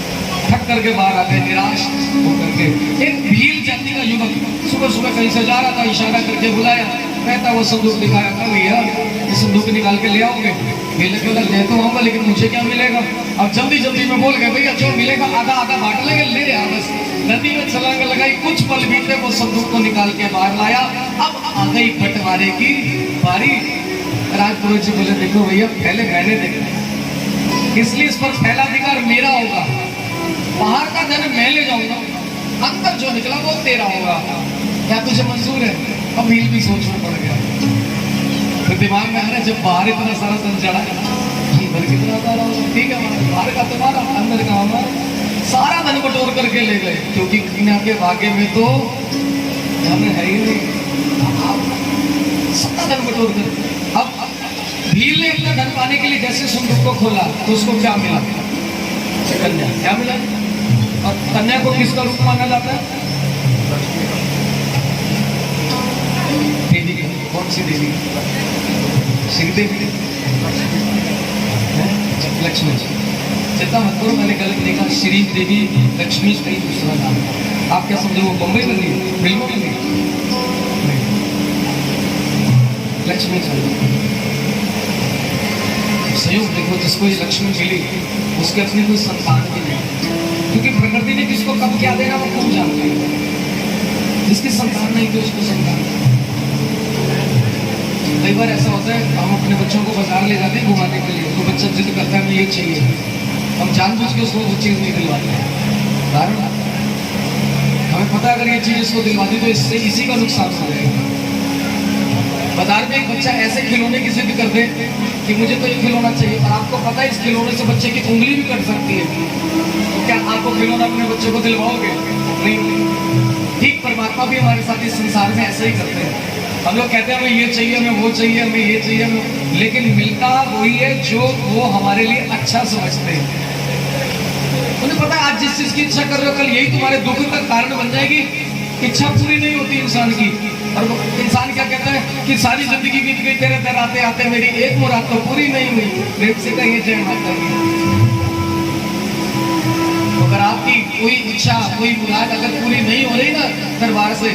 थक करके बाहर आते निराश होकर के। एक भील जाति का युवक सुबह सुबह कहीं से जा रहा था, इशारा करके बुलाया, कहता वो संदूक दिखाया, था भैया ये संदूक निकाल के ले आओगे? भील बोला ले तो आऊंगा, लेकिन मुझे क्या मिलेगा? अब जल्दी जल्दी में बोल गए भैया जो मिलेगा आधा आधा बांट लेंगे, ले आ बस। नदी में छलांग लगाई, कुछ पल बीते, वो संदूक को निकाल के बाहर लाया। अब आ गई बंटवारे की बारी। राजपुरोहित जी बोले देखो भैया पहले मैंने देखा, इसलिए इस पर पहला अधिकार मेरा होगा। बाहर का धन मैं ले जाऊंगा, अंदर जो निकला वो तेरा होगा। क्या तुझे मंजूर है? अब भील भी सोचना पड़ गया। तो दिमाग में आ रहा है जब बाहर इतना सारा धन चढ़ा भर कितना सारा होगा, ठीक है बाहर का तुम्हारा, अंदर का हमारा। सारा धन बटोर करके ले गए, क्योंकि कन्या के भाग्य में तो धन है ही नहीं। सारा धन बटोर कर अब भील ने अपना धन पाने के लिए जैसे संदूक को खोला तो उसको क्या मिला? कन्या। क्या मिला? और कन्या को किसका रूप माना जाता है? देवी का। कौन कौन सी देवी? श्रीदेवी, लक्ष्मी जी। चिंता मत करो, मैंने गलत लिखा, श्री देवी लक्ष्मी का ही दूसरा नाम। आप क्या समझे वो बम्बई में नहीं, फिल्मों में नहीं, लक्ष्मी जी। संयोग देखो, जिसको ये लक्ष्मी मिली उसके अपनी कोई संतान भी नहीं, क्योंकि प्रकृति ने किसको कब क्या देना वो खूब जानती है। जिसकी संतान नहीं थी उसको संतान। कई बार ऐसा होता है, हम अपने बच्चों को बाजार ले जाते हैं घुमाने के लिए, तो बच्चा जिद करता है हमें ये चाहिए, हम जानबूझ के उसको वो चीज़ नहीं दिलवाते हैं। कारण हमें पता है अगर ये चीज़ इसको दिलवा दी तो इससे इसी का नुकसान हो जाएगा। बाजार में एक बच्चा ऐसे खिलौने की जिद कर दे कि मुझे तो ये खिलौना चाहिए, और आपको पता है इस खिलौने से बच्चे की उंगली भी कट सकती है, तो क्या आपको खिलौना अपने बच्चे को दिलवाओगे? नहीं। ठीक परमात्मा भी हमारे साथ इस संसार में ऐसे ही करते हैं। हम लोग कहते हैं हमें ये चाहिए, हमें वो चाहिए, हमें ये चाहिए, हमें, लेकिन मिलता वही है जो वो हमारे लिए अच्छा समझते हैं। उन्हें पता है आज जिस चीज की इच्छा कर रहे हो कल यही तुम्हारे दुख का कारण बन जाएगी। इच्छा पूरी नहीं होती इंसान की, और इंसान क्या कहता है कि सारी जिंदगी बीत गई तेरे दर आते आते, मेरी एक मुराद तो पूरी नहीं हुई। प्रेम से कहिए जय माता दी। अगर आपकी कोई इच्छा कोई मुराद अगर पूरी नहीं हो रही ना दरबार से,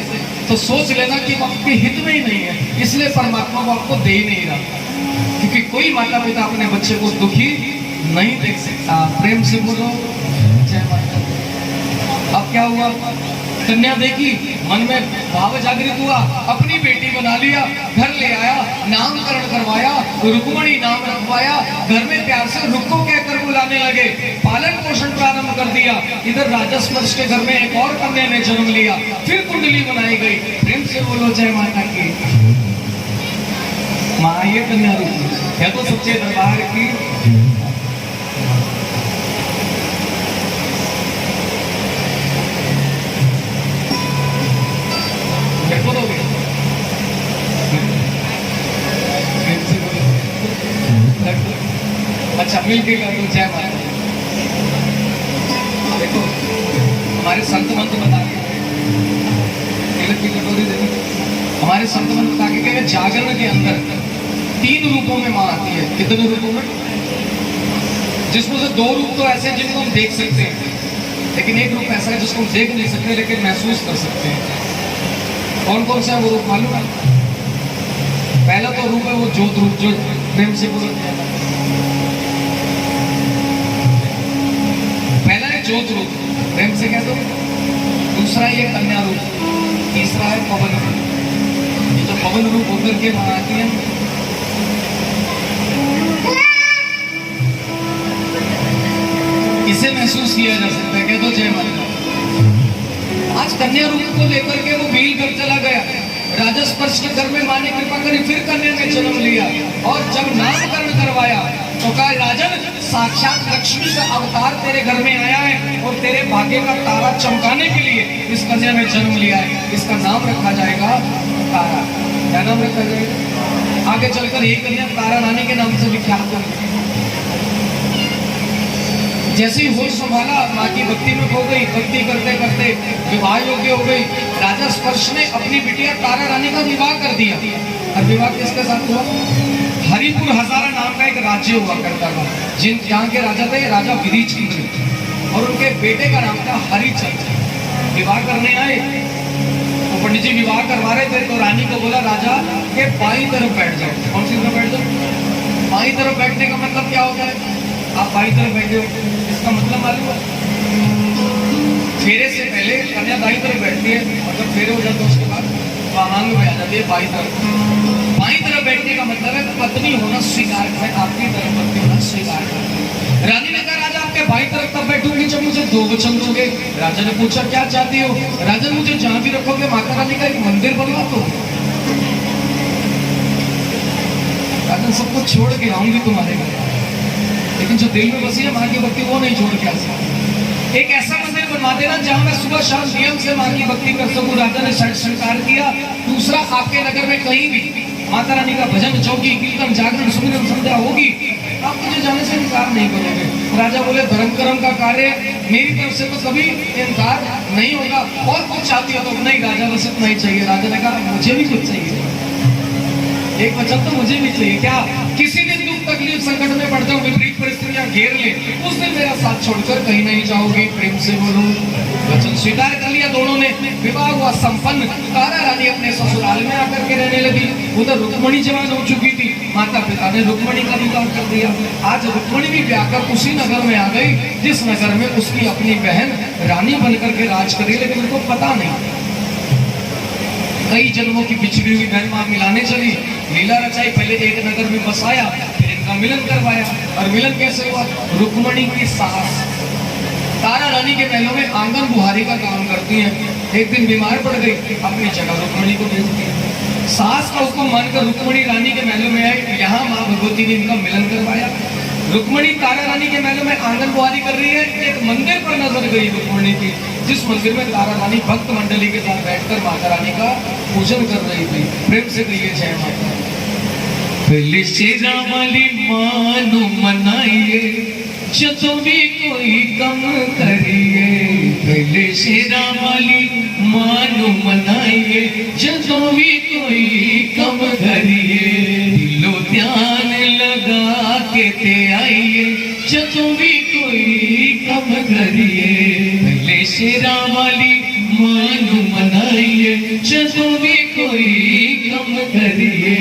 तो सोच लेना कि वो आपके हित में ही नहीं है, इसलिए परमात्मा वो आपको दे ही नहीं रहा। क्योंकि कोई माता पिता अपने बच्चे को दुखी नहीं देख सकता। प्रेम से बोलो जय माता दी। अब क्या हुआ, कन्या देखी, मन में भाव जागृत हुआ, अपनी बेटी बना लिया, घर ले आया, नामकरण करवाया, रुक्मणी नाम रखवाया, घर में प्यार से रुक्को कहकर बुलाने लगे, पालन पोषण प्रारंभ कर दिया। इधर राजा स्पर्श के घर में एक और कन्या ने जन्म लिया, फिर कुंडली बनाई गई। प्रेम से बोलो जय माता की। माँ ये कन्या रूप है तो सच्चे दरबार की। अच्छा मिल के कर दो जय माता। देखो हमारे संत मंत्र बता के की कटोरी देखो, हमारे संत मंत्र बता के कहेंगे जागरण के अंदर 3 रूपों में माँ आती है। कितने रूपों में? जिसमें से 2 रूप तो ऐसे हैं जिनको हम देख सकते हैं, लेकिन एक रूप ऐसा है जिसको हम देख नहीं सकते लेकिन महसूस कर सकते हैं। कौन कौन सा है वो रूप मालूम है? पहला तो रूप है वो ज्योत रूप, जो प्रेम से बोलते हैं, पहला है ज्योत रूप, प्रेम से कह दो। दूसरा ये कन्या रूप, तीसरा है पवन रूप। ये जो पवन रूप होकर के वहां आती है, इसे महसूस किया जा सकता है। कह दो जय माता। आज कन्या रूप को लेकर के वो भील कर चला गया, राजा स्पर्श के घर में मां ने कृपा करी, फिर कन्या ने जन्म लिया, और जब नामकरण करवाया तो कहा राजन साक्षात लक्ष्मी का अवतार तेरे घर में आया है और तेरे भाग्य का तारा चमकाने के लिए इस कन्या ने जन्म लिया है। इसका नाम रखा जाएगा तारा। क्या नाम रखा जाएगा? आगे चलकर ये कन्या तारा रानी के नाम से विख्यात होगी। जैसे ही होश संभाला माँ की भक्ति में खो गई, भक्ति करते करते विवाह योग्य हो गई। राजा स्पर्श ने अपनी बिटिया तारा रानी का विवाह कर दिया। और विवाह किसके साथ हुआ? हरिपुर हजारा नाम का एक राज्य हुआ करता था, यहाँ के राजा थे राजा विधिचंद्र, और उनके बेटे का नाम था हरिचंद्र। विवाह करने आए तो पंडित जी विवाह करवा रहे थे, तो रानी को बोला राजा के बाईं तरफ बैठ जाओ। कौन सी तरफ बैठ जाओ? बाईं तरफ बैठने का मतलब क्या होता है? आप बाईं तरफ बैठे हो, इसका मतलब मालूम है? फेरे से पहले कन्या दाईं तरफ बैठती है, मतलब फेरे हो जाते हैं उसके बाद वामांग में आ जाती है बाईं तरफ। बाईं तरफ बैठने का मतलब है पत्नी होना स्वीकार है, आपकी तरफ पत्नी होना स्वीकार है। रानी ने कहा राजा आपके बाईं तरफ तब बैठूंगी जब मुझे 2 वचन दोगे। राजा ने पूछा क्या चाहती हो? राजा मुझे जहां भी रखोगे माता रानी का एक मंदिर बनवा दो। राजा सब कुछ छोड़ के आऊंगी तुम्हारे घर, लेकिन जो दिल में बसी है माँ की भक्ति वो नहीं छोड़ के आ सकती। एक ऐसा मंदिर बनवा देना जहां मैं सुबह शाम नियम से माँ की भक्ति कर सकूं। राजा ने स्वीकार किया। दूसरा, आपके नगर में कहीं भी माता रानी का भजन चौकी कीर्तन जागरण सुमिरन संध्या होगी, आप मुझे जाने से इनकार नहीं करोगे। राजा बोले धर्म कर्म का कार्य मेरी तरफ से तो कभी इनकार नहीं होगा। और कुछ चाहती हो तो? नहीं राजा बस इतना ही चाहिए। राजा ने कहा मुझे भी कुछ चाहिए। एक वचन तो मुझे भी चाहिए। क्या किसी दिन दुख तकलीफ संकट में पड़ जाऊं, विपरीत परिस्थितियां घेर ले, उस दिन मेरा साथ छोड़कर कहीं नहीं जाओगे। प्रेम से बोलो। वचन स्वीकार कर लिया दोनों ने। विवाह हुआ संपन्न। तारा रानी अपने ससुराल में आकर के रहने लगी। उधर रुक्मणी जवान हो चुकी थी। माता पिता ने रुक्मणी का विवाह कर दिया। आज रुक्मणी भी ब्याह कर उसी नगर में आ गई जिस नगर में उसकी अपनी बहन रानी बनकर के राज करी, लेकिन उनको पता नहीं। कई जन्मों की बिछड़ी हुई बहन मां मिलाने चली, लीला रचाई। पहले एक नगर में बसाया, फिर इनका मिलन करवाया। और मिलन कैसे हुआ? रुक्मणी की सास तारा रानी के महलों में आंगन बुहारी का काम करती हैं। एक दिन बीमार पड़ गई, अपनी जगह रुक्मणी को भेज दिया। सास का हुक्म मानकर रुक्मणी रानी के महलों में आई। यहाँ माँ भगवती ने इनका मिलन करवाया। रुक्मणी तारा रानी के महलों में आंगन बुहारी कर रही है। एक मंदिर पर नजर गई रुक्मणी की, जिस मंदिर में तारा रानी भक्त मंडली के साथ बैठकर माता रानी का पूजन कर रही थी। प्रेम से कहिए जय माता। पहले शेरा वाली मानो मनाइए, जब भी कोई कम करिए। पहले शेरा वाली मानो मनाइए, जब भी कोई कम करिए। दिलो ध्यान लगा के ते आइए, जब भी कोई कम करिए। पहले शेरा वाली मानो मनाइए, जब भी कोई कम करिए।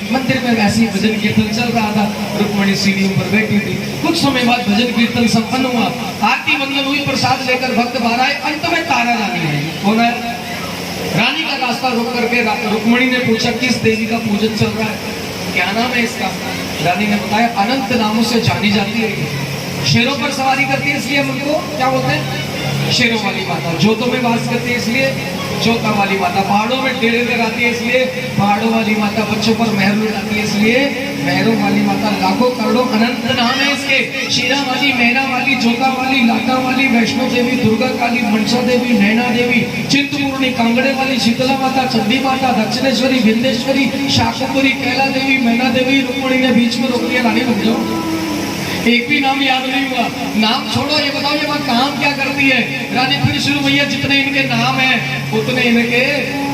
मंदिर में वैसे ही भजन कीर्तन चल रहा था। रुक्मणी सीढ़ियों पर बैठी थी। कुछ समय बाद भजन कीर्तन संपन्न हुआ। आरती वंदन हुई, प्रसाद लेकर भक्त बाहर आए। अंत में तारा रानी आई। कौन है? रानी का रास्ता रोक करके रुक्मणी ने पूछा, किस देवी का पूजन चल रहा है, क्या नाम है इसका? रानी ने बताया, अनंत नामों से जानी जाती है। शेरों पर सवारी करती है, इसलिए हम उनको क्या बोलते हैं? शेरों वाली माता। जोतों में वास करती है, इसलिए जोता वाली माता। पहाड़ों में डेरे लगाती है, इसलिए पहाड़ों वाली माता। बच्चों पर मेहर लुटाती है, इसलिए मेहरों वाली माता। लाखों करोड़ों अनंत नाम है इसके। शीरा वाली, मेहरा वाली, जोता वाली, लाटा वाली, वैष्णो देवी, दुर्गा काली, मनसा देवी, नैना देवी, चिंतपूर्णी, कांगड़े वाली, शीतला माता, चंडी माता, दक्षिणेश्वरी, विंध्येश्वरी, शाकुंभरी, कैला देवी, मैना देवी। रुक्मणी ने बीच में रोक दिया, रानी रुक जाओ, एक भी नाम याद नहीं हुआ। नाम छोड़ो, ये बताओ ये माँ काम क्या करती है? रानी फिर शुरू भैया, जितने इनके नाम है उतने इनके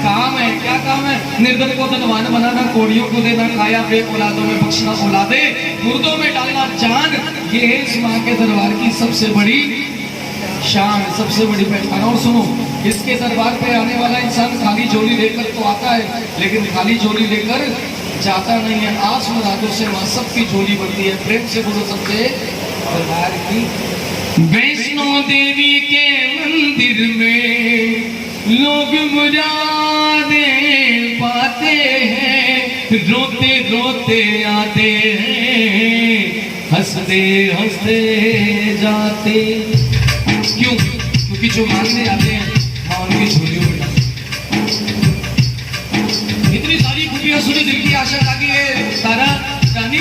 काम है। क्या काम है? निर्धन को धनवान बनाना, कोड़ियों को देना खाया, बेऔलादों में बख्शना औलादे, मुर्दों में डालना जान। ये है इस माँ के दरबार की सबसे बड़ी शान, सबसे बड़ी पहचान। और सुनो, इसके दरबार पे आने वाला इंसान खाली झोली लेकर तो आता है, लेकिन खाली झोली लेकर जाता नहीं है। आस मुरादों से मां सबकी झोली भरती है। प्रेम से बोलो सबसे दरबार की। वैष्णो देवी के मंदिर में लोग मुरादें पाते हैं, रोते रोते आते हैं, हंसते हंसते जाते। क्यों? क्योंकि जो मांगने आते हैं मां उनकी झोलियों में डालती। इतनी सारी खुशियां सुनी, दिल की आशा जागी है। तारा रानी,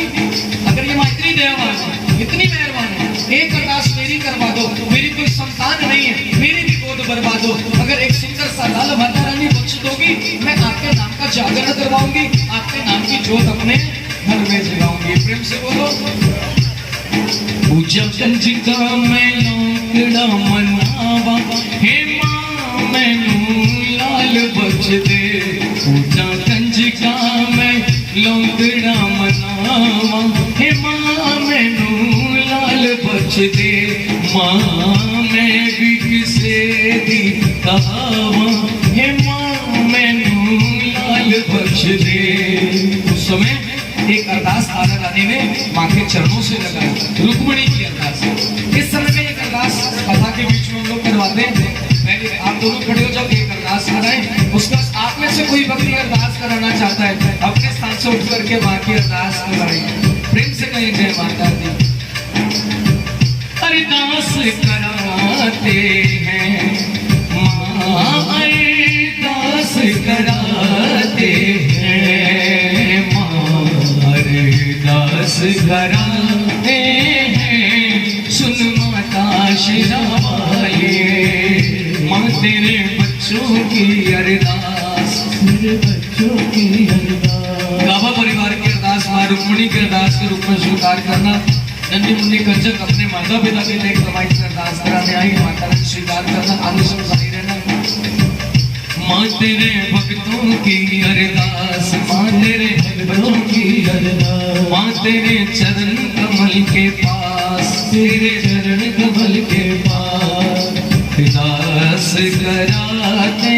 अगर ये मां इतनी दयावान है, इतनी मेहरबान है, एक अरदास मेरी करवा दो। मेरी कोई संतान नहीं है, मेरी भी गोद भरवा दो। अगर एक सुंदर सा लाल माता रानी बख्श दोगी, मैं आपके नाम का जागरण करवाऊंगी, आपके नाम की जोत अपने घर में जगाऊंगी। प्रेम से बोलो। पूजा कंजिका मैं लौकड़ा मनावा, हे मां मैनू लाल बख्श दे। पूजा कंजिका मैं लौकड़ा मनावा, हे मां मैनू लाल बख्श दे। मां मैं भी किसे दी कहावा, हे मां मैनू लाल बख्श दे। उस समय एक अरदास तारा रानी ने मां के चरणों से लगाई, रुक्मणी की अरदास। इस समय में एक अरदास कथा के बीच में हम लोग करवाते हैं। पहले आप दोनों खड़े हो जाओ, एक अरदास कराएं। उसका आप में से कोई व्यक्ति अरदास कराना चाहता है, अपने स्थान से उठ करके मां की अरदास कराएं। प्रेम से कहें जय माता दी। अरदास कराते हैं मां, अरदास कराते हैं मां, अरदास कराते हैं। सुन माता शेरा वाली, मां तेरे बच्चों की अरदास, तेरे बच्चों की अरदास। गावा परिवार की अरदास मां रुक्मणी की अरदास के रूप में स्वीकार करना। नन्ही मुन्नी कंजक अपने माता पिता के लिए फरमाइश से अरदास कराने आई, माता रानी स्वीकार करना, आगे सब सही रहना। माँ तेरे भक्तों की अरदास, माँ तेरे भक्तों की अरदास, माँ तेरे चरण कमल के पास, तेरे चरण कमल के पास दास कराते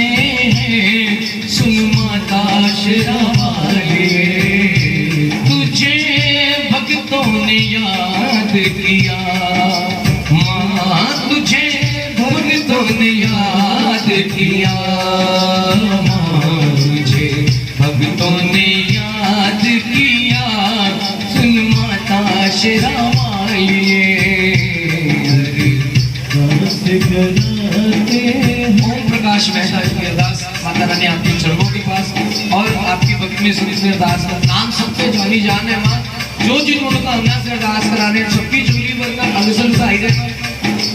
हैं, सुन माता शेरावाली, तुझे भक्तों ने याद किया, माँ तुझे भक्तों ने याद किया, माँ तुझे भक्तों ने याद किया, सुन माता शेरावाली, ओम प्रकाश मेहता की अरदास माता रानी आपके चरणों के पास और आपकी भक्ति में सुनी अरदास का नाम सबसे जानी जान है माँ, जो जिन मनोकामना से अरदास कराने सबकी झोली भरना अवसर आई रहेगा।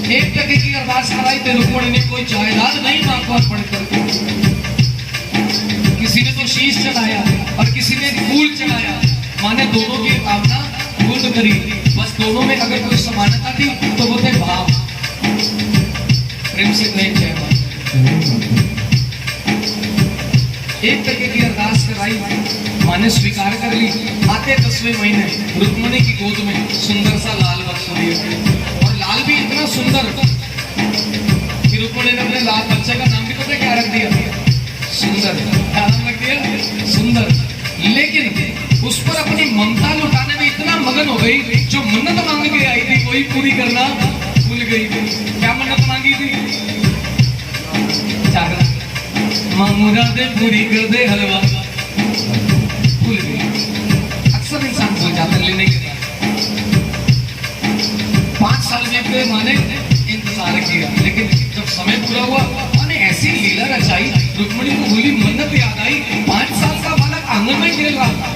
एक टके की अरदास कराई तो रुक्मणी ने कोई जायदाद नहीं मां को अर्पण करके, किसी ने तो शीश चढ़ाया और किसी ने फूल चढ़ाया, मां ने दोनों की कामना पूर्ण करी। बस दोनों में अगर कोई समानता थी तो वो थे भाव। प्रेम से नहीं किया एक टके की अरदास कराई, मां ने स्वीकार कर ली। आते 10वें महीने रुक्मणी की गोद में सुंदर सा लाल बक्स दिया, और लाल भी इतना सुंदर कि रुक्मणी ने अपने लाल बच्चे का नाम भी पता क्या रख दिया? सुंदर। क्या नाम रख दिया? सुंदर। लेकिन उस पर अपनी ममता लुटाने में इतना मगन हो गई, जो मन्नत मांग के आई थी वही पूरी करना भूल गई। क्या मन्नत मांगी थी? जागरण, मां मुरादे पूरी कर दे हलवा, भूल गई। अक्सर इंसान भूल जाता है लेने के बाद। 5 साल में मां ने इंतजार किया, लेकिन जब समय पूरा हुआ मां ने ऐसी लीला रचाई, रुक्मणी को भूली मन्नत याद आई। 5 साल का बालक आंगन में खेल रहा था,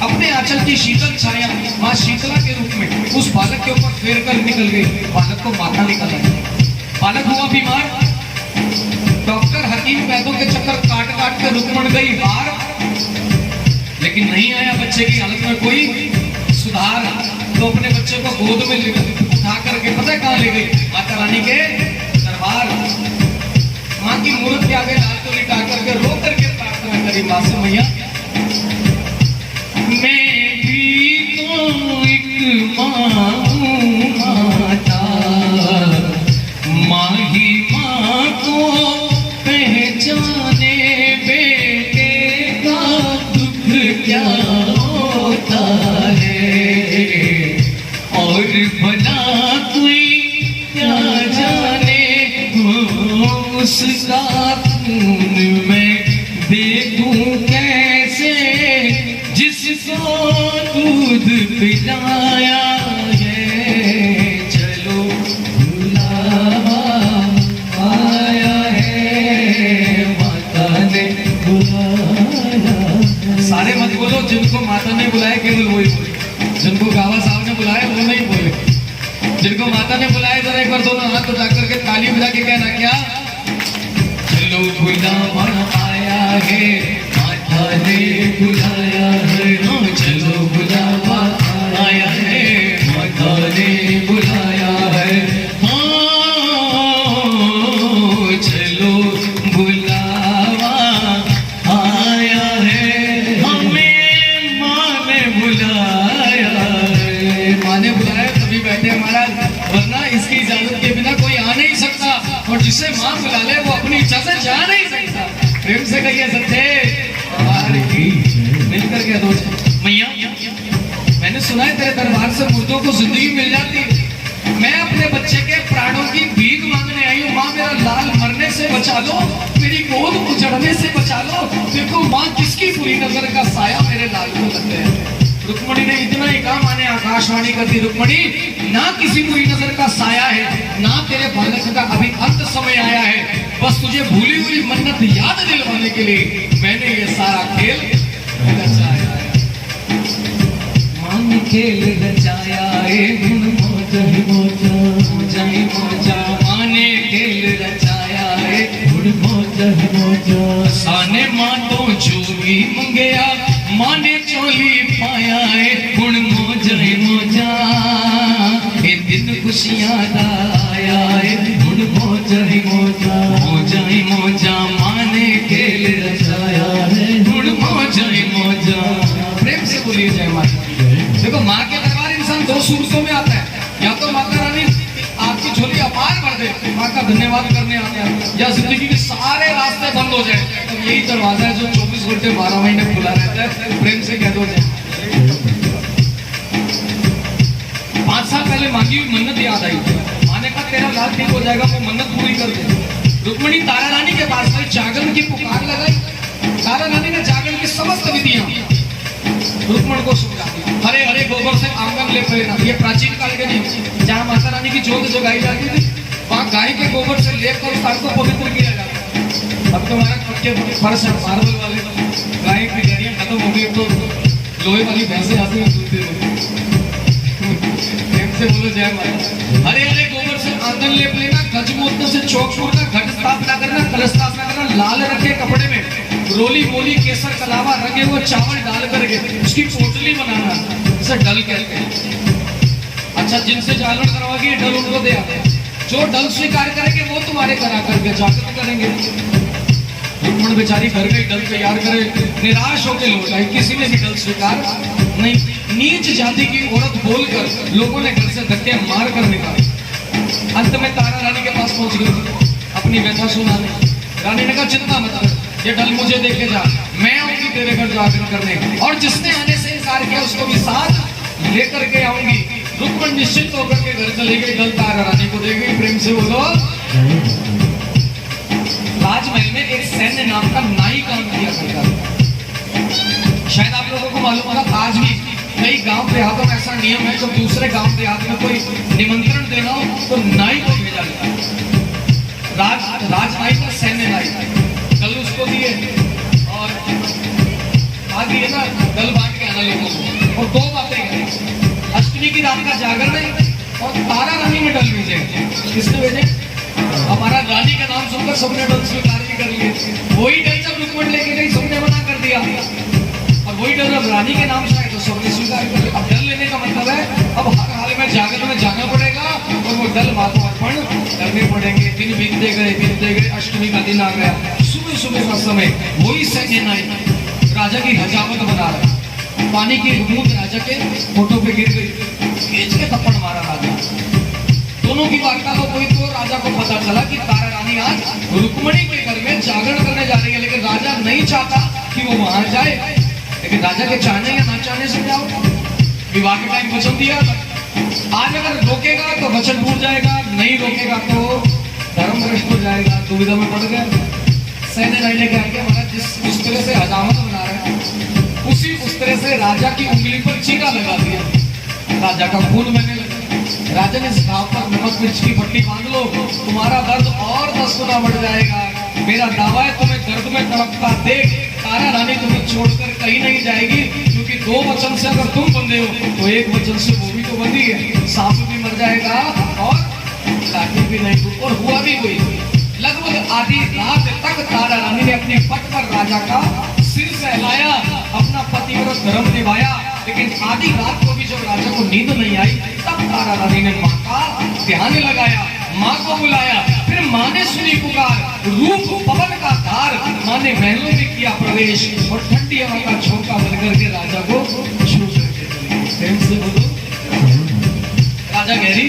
अपने आंचल की शीतल छाया मां शीतला के रूप में उस बालक के ऊपर फेर कर निकल गई। बालक को माता निकल आई। बालक हुआ बीमार, डॉक्टर हकीम वैद्यों के चक्कर काट काट के रुक्मण गई हार, लेकिन नहीं आया बच्चे की हालत में कोई सुधार। तो अपने बच्चे को गोद में उठा करके पता कहाँ ले गई? माता रानी के दरबार। माँ की मूर्त के आगे लाल को लिटा करके रो करके प्रार्थना करी माँ से, मैया मैं भी तो एक माँ हूँ माता, माँ ही माँ को पहचाने, बेटे का दुख क्या होता है, और भला कोई क्या जाने उसका खून मैं देखूं कैसे, जिसको दूध पिलाया है, चलो बुलावा आया है, माता ने बुलाया। सारे मत बोलो, जिनको माता ने बुलाया केवल वही बोले, जिनको गावा साहब ने बुलाया वो नहीं बोले। जिनको माता ने बुलाया जरा एक बार दोनों हाथ उठा करके ताली बजा के कहना क्या? चलो बुलावा आया है, माता ने बुलाया है, चलो बुलावा आया है, माता ने बुलाया है, चलो बुलावा आया है, हमें माँ ने बुलाया है। माँ ने बुलाया तभी बैठे महाराज, वरना इसकी इजाजत के बिना कोई आ नहीं सकता, और जिसे माँ बुला ले वो अपनी इच्छा से जा नहीं सकता। प्रेम से कहिए सच्चे मिलकर के दोस्त। मैया मैंने सुना है तेरे दरबार से मुर्दों को जिंदगी मिल जाती है। मैं अपने बच्चे के प्राणों की भीख मांगने आई हूँ। माँ मेरा लाल मरने से बचा लो, मेरी गोद उजड़ने से बचा लो। देखो माँ किसकी बुरी नजर का साया मेरे लाल को लग गया। रुक्मणी ने इतना ही कहा, माने आकाशवाणी कर दी, रुक्मणी ना किसी बुरी नजर का साया है, ना तेरे बालक का अभी अंत समय आया है। बस तुझे भूली हुई मन्नत याद दिलवाने के लिए मैंने ये सारा खेल रचाया है। माँ ने खेल रचाया है, मोजा मोजा मोजा मोजा, माँ ने खेल रचाया है, मोजा मोजा। साने माँ तो जो भी मंगया माँ ने चोली पाया है, गुण मोजा मोजा, ये दिन खुशियाँ आया है, गुण मोजा मोजा मोजा मोजा, माँ ने इंसान दो सूरतों में आता है, या तो माता रानी आपकी झोली अपार भर दे, माँ का धन्यवाद करने आते हैं, या जिंदगी के सारे रास्ते बंद हो जाए। तो यही दरवाजा है जो 24 घंटे 12 महीने खुला रहता है। प्रेम से कह दो जाए। 5 साल पहले मांगी हुई मन्नत याद आई, माँ ने कहा तेरा लाल ठीक हो जाएगा, वो मन्नत पूरी कर दे। रुक्मिणी तारा रानी के पास गई, जागरण की पुकार लगाई। तारा रानी ने जागरण की समस्त विधियां रुक्मण को समझा दी। हरे हरे गोबर से आंगन लेप लेना, ये प्राचीन काल के नहीं, जहाँ माता रानी की जोत जगाई जाती थी वहाँ गाय के गोबर से लेप कर उस को पवित्र किया जाता है। अब तो हमारा पक्के फर्श है मार्बल वाले, गाय की गाड़ियाँ खत्म हो गई, तो लोहे वाली भैंसे आती हैं दूध देने। से बोलो जय माता। हरे हरे गोबर से आंगन लेप लेना, गजमूत्र से चौक छोड़ना, घट स्थापना करना, कलश स्थापना करना, लाल रखे कपड़े में रोली मोली केसर कलावा रंगे हुए चावल डाल करके उसकी पोटली बनाना, इसे डल कहते हैं। अच्छा, जिनसे जागरण करवाओगे डल उनको दे आते, जो डल स्वीकार करेंगे वो तुम्हारे घर आकर के जागरण करेंगे। रुक्मण बेचारी घर गई, डल तैयार करे, निराश होकर लौट आई, किसी ने भी डल स्वीकार नहीं। नीच जाति की औरत बोलकर लोगों ने घर से धक्के मार कर निकाला। अंत में तारा रानी के पास पहुंच गई अपनी व्यथा सुनाने। रानी ने कहा चिंता मत कर, ये डल मुझे देके जा, मैं आऊंगी तेरे घर जागरण करने, और जिसने आने से इनकार किया उसको भी साथ लेकर के आऊंगी। रुक्मण निश्चित होकर के घर चली गई, डल तारा रानी को दे गई। प्रेम से बोलो। राजमहल में एक सैन्य नाम का नाई काम किया करता था। शायद आप लोगों को मालूम होगा, आज भी कई गांव देहातों में ऐसा नियम है, जब दूसरे गांव देहात में कोई निमंत्रण देना हो तो नाई को भेजा जाता है। राजनाई का सैन्य नाई, कल उसको दिए और आगे है ना, दल बांट के आना लोगों को, और 2 बातें करें, अष्टमी की रात का जागरण है और तारा रानी में डल भेजे। किसने भेजे? हमारा रानी का नाम सुनकर सबने डल स्वीकार भी कर लिए। वही डल जब रुक्मण लेके गई सबने मना कर दिया, और वही डल जब रानी के नाम से आए तो सबने स्वीकार कर लिया। अब डल लेने का मतलब है अब हर हाल में जागरण में जाना पड़ेगा और वो डल माँ को अर्पण करने पड़ेंगे। दिन बीतते गए, अष्टमी का दिन आ गया। सुबह सुबह का समय, वही सैन्य नाई राजा की हजामत बना रहा, पानी की बूंद राजा के फोटो पे गिर गई, खींच के थप्पड़ मारा राजा। दोनों की वार्ता को कोई तो राजा को पता चला कि तारा रानी आज रुक्मणी के घर में जागरण करने जा रही है, लेकिन राजा नहीं चाहता कि वो वहां जाए। लेकिन राजा के चाहने या ना चाहने से जाओ, विवाह के टाइम वचन दिया, आज अगर रोकेगा तो वचन टूट जाएगा, नहीं रोकेगा तो धर्म भ्रष्ट हो जाएगा। दुविधा में पड़ गया। सैन्य नाई ने क्या किया, महाराज जिस तरह से हजामत बना रहे हैं उस तरह से राजा की उंगली पर चीरा लगा दिया। राजा का खून बहने लगा। राजा ने घाव पर नमक मिर्च की पट्टी बांध लो, तुम्हारा दर्द और 10 गुना बढ़ जाएगा। मेरा दावा है तुम्हें दर्द में तड़पता देख तारा रानी तुम्हें छोड़कर कहीं नहीं जाएगी, क्योंकि 2 वचन से अगर तुम बंधे हो तो 1 वचन से वो भी तो बंधी है। सांप भी मर जाएगा और लाठी भी नहीं। और हुआ भी वही। लगभग आधी रात तक तारा रानी ने अपने पट पर राजा का सिर सहलाया, अपना पतिव्रत धर्म निभाया। लेकिन आधी रात को भी जब राजा को नींद नहीं आई तब तारा रानी ने माँ का ध्यान लगाया, माँ को बुलाया। फिर माँ ने सुनी पुकार, रूप पवन का धार, माँ ने महलों में किया प्रवेश और ठंडी हवा का झोंका बनकर के राजा को छू करके चली। प्रेम से बोलो। राजा गहरी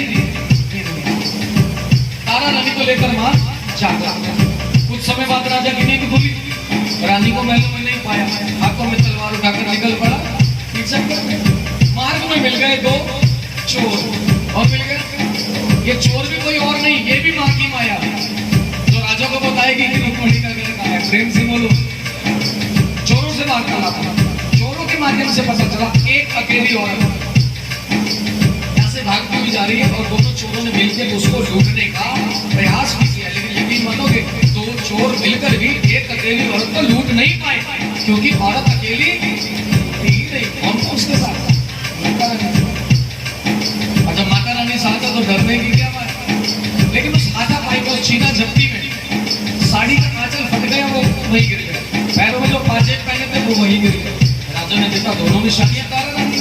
तारा रानी को लेकर माँ जागा। कुछ समय बाद राजा की नींद खुली, रानी को महलों में नहीं पाया, हाथों में तलवार उठाकर निकल पड़ा पीछे। मार्ग में मिल गए 2 चोर, और मिल गए ये चोर भी कोई और नहीं, ये भी माँ की माया जो राजा को बताएगी कि रुक्मणी का घर कहाँ है। प्रेम से बोलो। चोरों से वार्तालाप, चोरों के माध्यम से पता चला एक अकेली औरत ऐसे भागती हुई जा रही है, और दोनों चोरों ने मिलकर उसको लूटने का प्रयास भी किया। लेकिन यकीन मानोगे 2 चोर मिलकर भी एक अकेली औरत को लूट नहीं पाए, क्योंकि औरत अकेली थी नहीं। कौन था उसके साथ? माता रानी। और जब माता रानी साथ है तो डरने की क्या बात है। लेकिन उस हाथापाई को छीना झपटी में साड़ी का आंचल फट गया, वो वहीं गिर गया। पैरों में जो पाजेब पहने थे वो वहीं गिर गए। राजा ने देखा दोनों में शादियां तारा रानी।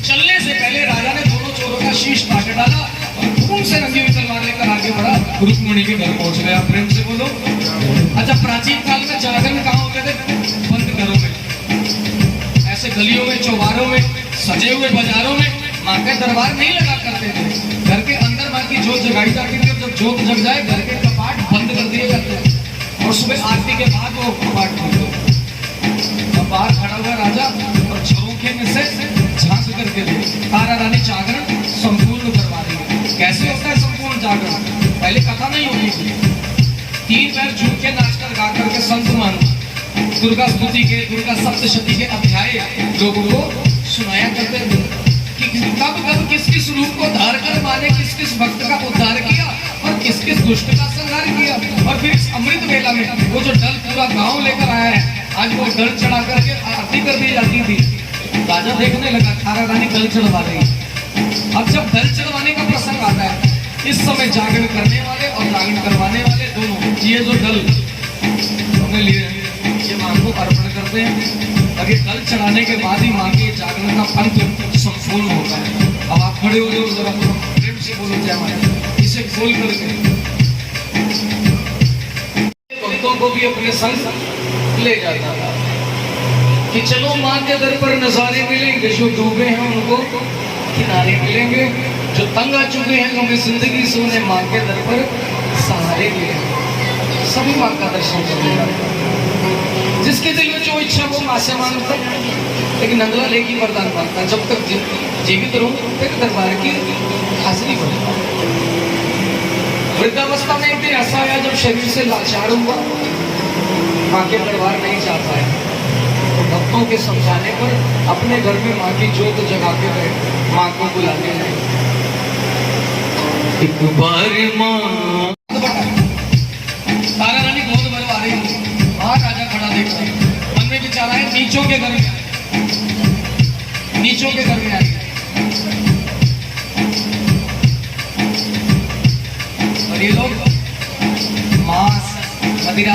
चलने से पहले राजा ने दोनों चोरों का शीश काट डाला और खून से रंगी हुई तलवार लेकर आगे बढ़ा, रुक्मणी के घर पहुंच गया। प्रेम से बोलो। अच्छा, प्राचीन काल में जागरण कहाँ होते थे? बंद घरों में, ऐसे गलियों में, चौबारों में, सजे हुए बाजारों में माँ का दरबार नहीं लगा करते थे, घर के अंदर माँ की जोत जगाई जाती थी। जब जोत जग जाए घर के कपाट बंद कर दिए जाते थे और सुबह आरती के बाद वो कपाट खोलते। अब बाहर खड़ा हुआ राजा और झरोखे में से झांक करके तारा रानी जागरण संपूर्ण करवा दी। कैसे होता है संपूर्ण जागरण? पहले कथा नहीं होती थी, 3 पैर झुक के नाच कर गा करके संत मान दुर्गा स्तुति के, दुर्गा सप्तशती के अध्याय लोगों को सुनाया करते थे कि कब कब किस किस रूप को धार कर माने किस किस भक्त का उद्धार किया और किस किस दुष्ट का संहार किया। और फिर इस अमृत वेला में वो जो डल पूरा गांव लेकर आया है, आज वो डल चढ़ा करके आरती कर दी जाती थी। राजा देखने लगा तारा रानी डल चढ़वा रही। अब जब डल चढ़वाने का प्रसंग आता है, इस समय जागरण करने वाले और जागरण करवाने वाले दोनों ये जो डल हमने लिए ये मां को अर्पण करते हैं। और ये डल चढ़ाने के बाद ही मां के जागरण का पंथ संपूर्ण होता है। अब आप खड़े हो जाओ, जरा प्रेम से बोलो जय मां। इसे खोल करके भक्तों को भी अपने संग ले जाता था कि चलो मां के दर पर नजारे मिलेंगे, जो डूबे हैं उनको किनारे मिलेंगे, जो तंग आ चुके हैं उनकी जिंदगी से उन्हें मां के दर पर सहारे मिलेंगे। सभी मां का दर्शन करेगा। जिसके दिल में जो इच्छा वो मां से मांगता, लेकिन अगला लेगी वरदान मांगता। जब तक जीवित रहूं फिर दरबार की हाजिरी बढ़ेगा। वृद्धावस्था में एक दिन ऐसा आया जब शरीर से लाचार हुआ, मां के दरबार नहीं जा पाया, तो भक्तों के समझाने पर अपने घर में मां की जोत जगा के गए, मां को बुलाने गए। एक बार मां तारा रानी बहुत बरवा रही थी, वहां राजा खड़ा देख रहा है, मन में विचार आए नीचों के घर में, नीचों के घर में आए और ये लोग मांस, मदिरा,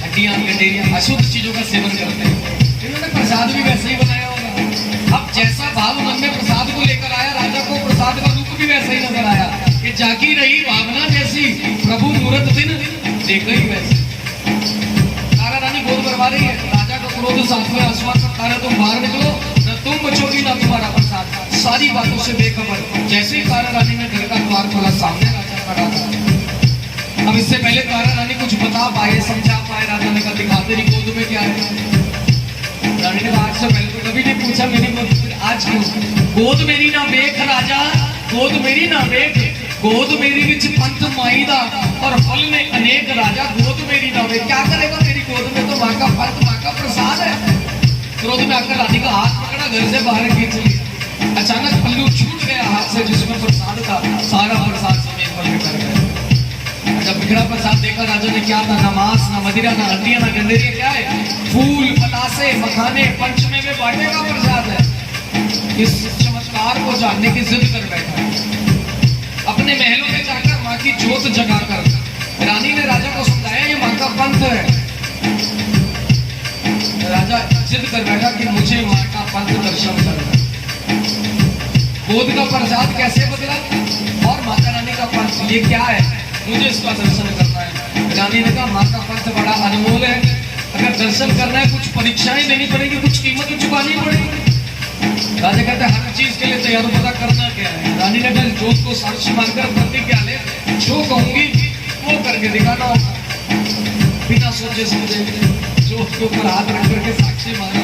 हड्डियां, गंडेरियां, अशुद्ध चीजों का सेवन करते हैं। इन्होंने प्रसाद भी वैसे ही बनाया होगा। अब जैसा भाव मन में प्रसाद को लेकर आया, राजा को प्रसाद का रूप भी वैसा ही नजर आया। ये जागी रही भावना जैसी, प्रभु मूर्त दिन देख रही वैसे। तारा रानी गोद भरवा रही है, राजा का क्रोध साथ में आसमान पर, तारा तुम बाहर निकलो, न तुम बचोगी न तुम्हारा प्रसाद। सारी बातों से बेखबर। जैसे ही तारा रानी ने घर का द्वार खोला, सामने राजा खड़ा था। अब इससे पहले तारा रानी कुछ बता पाए, समझा पाए, राजा ने कहा दिखा तेरी गोद में क्या है। रानी ने आज से पहले तो कभी नहीं पूछा मेरी गोद, आज क्यों? गोद मेरी ना देख राजा, गोद मेरी ना देख, गोद मेरी विच पंथ माई दा और फल में अनेक राजा, गोद मेरी ना देख। क्या करेगा मेरी गोद में? तो माँ का पंथ, माँ का प्रसाद है। क्रोध में आकर रानी का हाथ पकड़ा, घर से बाहर खींच लिया। अचानक पल्लू छूट गया हाथ से, जिसमें प्रसाद था, सारा प्रसाद जमीन पर बिखर गया। जब बिखरा प्रसाद देखा राजा ने, क्या था? ना मांस, ना मदिरा, ना हड्डियां, ना गंडेरिया, क्या है? फूल, पतासे, मखाने, पंचमे में बांटे का प्रसाद है। इस चमत्कार को जानने की जिद कर बैठा। अपने महलों में जाकर मां की जोत जगाकर रानी ने राजा को समझाया ये मां का पंथ है। राजा जिद कर बैठा कि मुझे मां का पंथ दर्शन करना। गोद का प्रसाद कैसे बदला और माता रानी का पंथ ये क्या है, मुझे इसका दर्शन करना है। रानी ने कहा मां का पंथ बड़ा अनमोल है, अगर दर्शन करना है कुछ परीक्षाएं देनी पड़ेगी, कुछ कीमत चुकानी पड़ेगी। राजा कहते हर चीज के लिए तैयार, पता करना क्या है। रानी ने कहा जोत को साक्षी मानकर प्रतिज्ञा ले, जो कहूंगी वो करके दिखाना होगा। बिना सोचे समझे जोत के ऊपर हाथ रख करके साक्षी माना।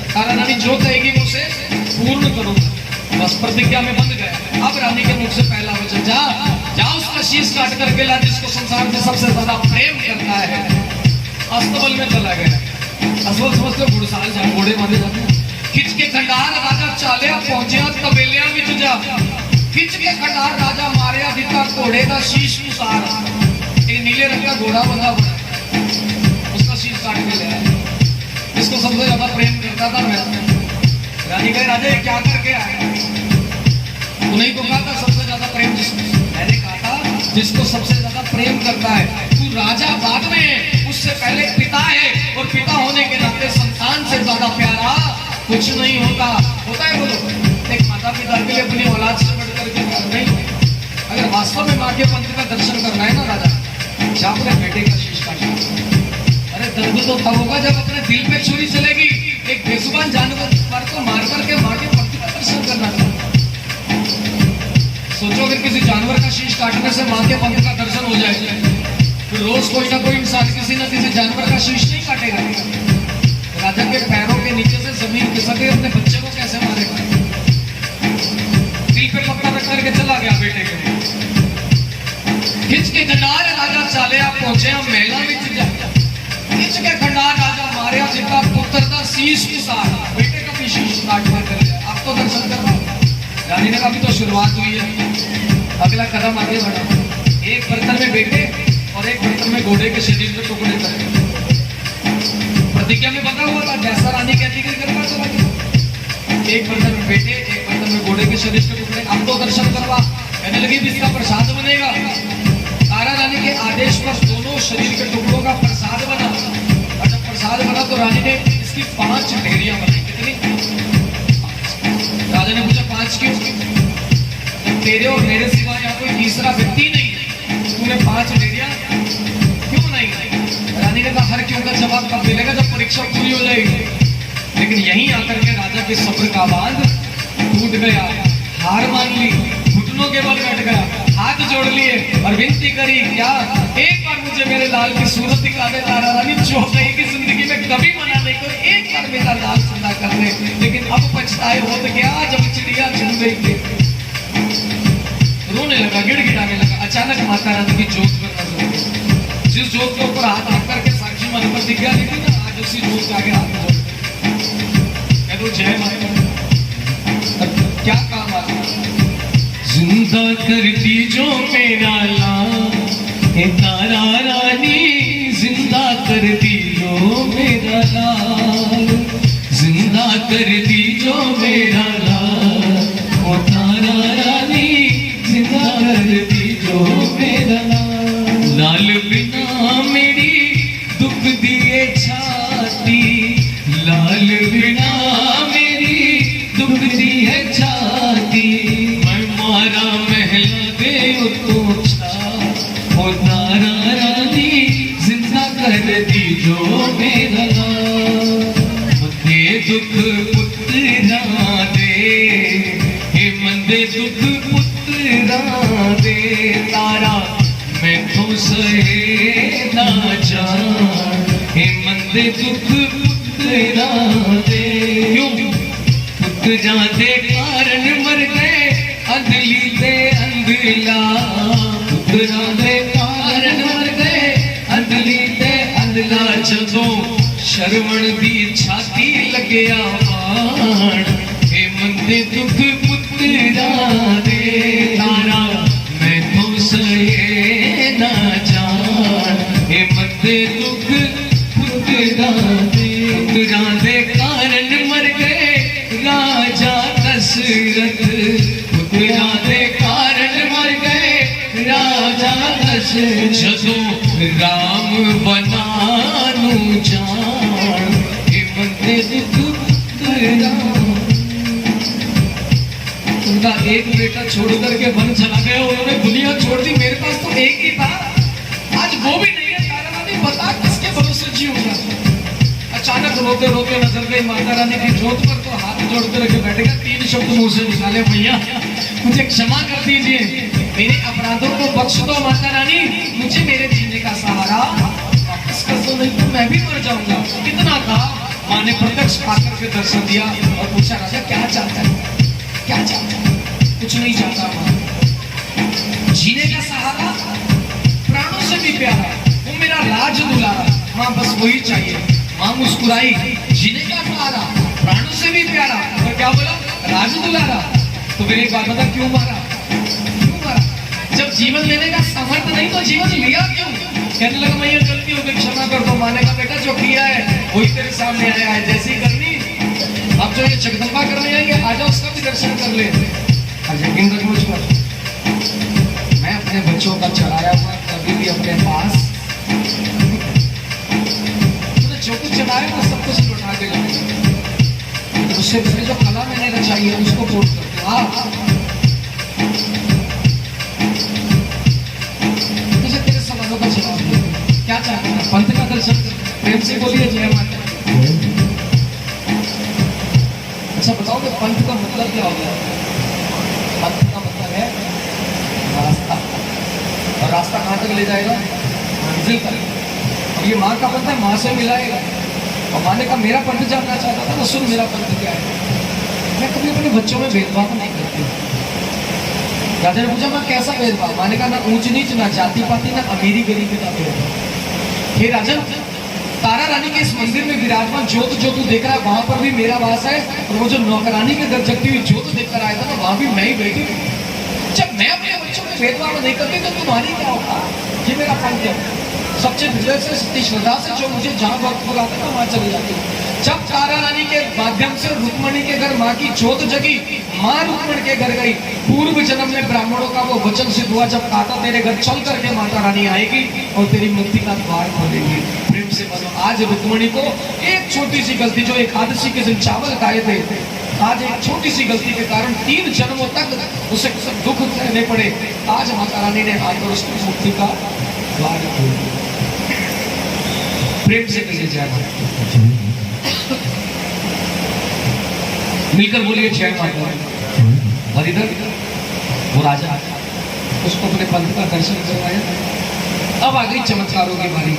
तारा रानी जो कहेगी मुझसे पूर्ण करूंगा, बस प्रतिज्ञा में बंध गया। अब रानी के मुख से पहला वचन, जा जा उसका शीश काट करके ला, जिसको संसार में सबसे ज्यादा प्रेम करता है। अस्तबल में चला गया। अस्तबल समझते हो घुड़साल जा, घोड़े मारे जाते हैं। खिंच के खंडार राजा चाले पहुंचे तबेलिया विच जा, खिंच के खंडार राजा मारिया दिता घोड़े का शीश नुसार। एक नीले रंग का घोड़ा बंधा पड़ा, उसका शीश काट के ले आया। इसको सबसे ज्यादा प्रेम करता था मैं। रानी कहे राजा ये क्या करके आया? उन्हीं को कहा था सबसे ज्यादा प्रेम जिसको, मैंने कहा था जिसको सबसे ज्यादा प्रेम करता है। तू राजा बाद में है, उससे पहले पिता है, और पिता होने के नाते संतान से ज्यादा प्यारा कुछ नहीं होता। होता है बोलो? एक माता पिता के लिए अपनी औलाद से बढ़कर के प्यार नहीं। अगर वास्तव में माँ के पंथ का दर्शन करना है ना राजा, जा अपने बेटे का शीश काटना। अरे दर्द तो तब होगा जब अपने दिल पे छुरी चलेगी। एक बेजुबान जानवर को मार करके माँ के पंथ का दर्शन करना था। सोचो अगर किसी जानवर का शीश काटने से माँ के पंथ का दर्शन हो जाए, तो रोज कोई ना कोई इंसान किसी न किसी जानवर का शीश नहीं काटेगा। राजा के पैरों के नीचे से जमीन खिसके अपने बच्चे को कैसे मारेगा? दिल पे पत्ता रख करके चला गया बेटे के। खिंच के खंडार राजा चाले आप पहुंचे हम महिला में खिंच के खंडार राजा मारे जितना पुत्र का शीश के साथ बेटे का भी शीश काट मार कर लिया। आप तो दर्शन करवाओ। रानी ने कहा अभी तो शुरुआत हुई है, अगला कदम आगे बढ़ा। एक बर्तन में बेटे और एक बर्तन में घोड़े के शरीर के टुकड़े करे। प्रतिज्ञा में बता हुआ था जैसा रानी कहती कि करवा चला गया। एक बर्तन में बेटे, एक बर्तन में घोड़े के शरीर के टुकड़े। अब तो दर्शन करवा। कहने लगी इसका प्रसाद बनेगा। तारा रानी के आदेश पर दोनों शरीर के टुकड़ों का प्रसाद बना। और जब प्रसाद बना तो रानी ने इसकी 5 ढेरियां बनाई। कितनी? राजा ने पूछा 5 क्यों? तेरे और मेरे सिवा यहाँ कोई तीसरा व्यक्ति नहीं है, तूने 5 ढेरियां क्यों बनाई? रानी ने कहा हर क्यों का जवाब कब मिलेगा? जब परीक्षा पूरी हो जाएगी। लेकिन यहीं आकर के राजा के सब्र का बांध टूट गया। हार मान ली, घुटनों के बल बैठ गया, हाथ जोड़ लिए और विनती करी क्या एक बार मुझे मेरे लाल की सूरत दिखा दे तारा रानी। जो कहीं की जिंदगी में कभी मना नहीं कर, एक बार मेरा लाल सुना कर दे। लेकिन अब पछताए हो तो क्या जब चिड़िया चुन गई थी। रोने लगा, गिड़गिड़ाने लगा। अचानक माता रानी की जोत पर नजर आई। जिस जोत के ऊपर हाथ रख करके साक्षी मन पर दिख गया थी ना, आज उसी जोत के आगे हाथ जोड़ कह दो जय माता। क्या काम आ जिंदा करती जो मेरा लाल तारा रानी, जिंदा करती जो मेरा लाल, जिंदा करती जो मेरा लाल, ओ तारा रानी जिंदा करती जो मेरा लाल। लाल बिना मेरी दुख दिए छाती, लाल बिना मेरी दुख दिए छाती। मारा महला दे तो ओ तारा रानी जिंदा कर दी जो मेरा मंदे दुख पुत्रा दे, हे मंदे दुख पुत्रा दे। तारा मैं तो सहे ना जान, हे मंदे दुख पुत्रा दे। क्यों पुत्रा दे कारण मर गए अंधली ते अंधला, पुत्रा दे कारण मर गए अंधली ते अंधला। जदों शरवण दी छाती लगया बाण, हे मंदे दुख पुत्रा दे। तारा मैं तो सहे ना जान, हे मंदे दुख पुत्रा दे। पुत्रा दे कारण मर गए राजा दशरथ, पुत्रा दे कारण मर गए राजा दशरथ। जदों राम बनानू जान, हे मंदे दुख पुत्रा। उनका एक बेटा छोड़ करके वन चला गया, उन्होंने दुनिया छोड़ दी। मेरे पास तो एक ही था, आज वो भी नहीं है। तारा रानी बता किसके भरोसे जीऊंगा? अचानक रोते रोते नजर गई माता रानी की जोत पर, तो हाथ जोड़ कर रखे बैठ गया। 3 शब्द मुंह से निकाले, भैया मुझे क्षमा कर दीजिए, मेरे अपराधों को बख्श दो माता रानी, मुझे मेरे जीने का सहारा वापस कर दो, नहीं तो मैं भी मर जाऊंगा। कितना था? माँ ने प्रत्यक्ष आकर के दर्शन दिया और पूछा राजा क्या चाहता है? क्या चाहता है? कुछ नहीं चाहता माँ, जीने का सहारा, प्राणों से भी प्यारा, वो मेरा लाज दुलारा। माँ बस वही चाहिए। माँ मुस्कुराई, जीने का सहारा, प्राणों से भी प्यारा, और क्या बोला? राज दुलारा। तो मेरी एक बात बता, क्यों मारा? क्यों मारा? जब जीवन लेने का सामर्थ्य नहीं तो जीवन लिया क्यों? कहने लगा मैं ये गलती हो गई, क्षमा कर दो। माने का बेटा जो किया है वही तेरे सामने आया है, जैसी करनी। अब जो ये जगदम्बा करने आई है, आजा उसका भी दर्शन कर ले। यकीन रखो मुझ पर, मैं अपने बच्चों का चढ़ाया हुआ कभी भी अपने पास जो कुछ चढ़ाया ना सब कुछ लौटा के लाऊंगा। उससे पहले जो कला मैंने रचाई है उसको पूर्ण करते हो आप। मुझे तेरे सवालों का जवाब दो, क्या चाहते हैं? पंथ का दर्शन प्रेम से बोलिए जय माता। अच्छा बताओ कि पंथ का मतलब क्या होता है? पंथ का मतलब है तक ले जाएगा? मंजिल तक। और ये माँ का पंथ है, माँ से मिलाएगा। और माँ ने कहा मेरा पंथ जानना चाहता था ना, सुन मेरा पंथ क्या है। मैं कभी अपने बच्चों में भेदभाव नहीं करती। राजा ने पूछा, मैं कैसा भेदभाव? माँ ने कहा ना ऊंच नीच, ना जाति पाति, ना अमीरी गरीबी का भेदभाव। हे राजन, तारा रानी के इस मंदिर में विराजमान ज्योत जो तू देख रहा है, वहां पर भी मेरा वास है। और वो जो नौकरानी के घर जगती हुई ज्योत देखकर आया था ना, वहां भी मैं ही बैठी हूँ। जब मैं अपने बच्चों में भेदभाव नहीं करती तो तुम्हारी क्या होगा? ये मेरा पंथ है। सच्चे हृदय से, सच्ची श्रद्धा से जो मुझे जहां वक्त बुलाता है वहां चली जाती है। जब तारा रानी के माध्यम से रुक्मणी के घर माँ की ज्योत जगी, माँ रुक्मण के घर गई। पूर्व जन्म में ब्राह्मणों का वो वचन सिद्ध हुआ, जब काता तेरे घर चल करके माता रानी आएगी और तेरी मुक्ति का द्वार खोलेगी। प्रेम से बोलो, आज रुक्मणी को एक छोटी सी गलती, जो एकादशी के दिन चावल खाए थे, आज एक छोटी सी गलती के कारण 3 जन्मों तक उसे दुख सहने पड़े। आज माता रानी ने आकर उसकी मुक्ति का द्वार खोल दिया। प्रेम से कहिए जय माता। मिलकर बोलिए जय माता। और इधर वो राजा, उसको अपने पंथ का दर्शन करवाया। अब आ गई चमत्कारों की बारी।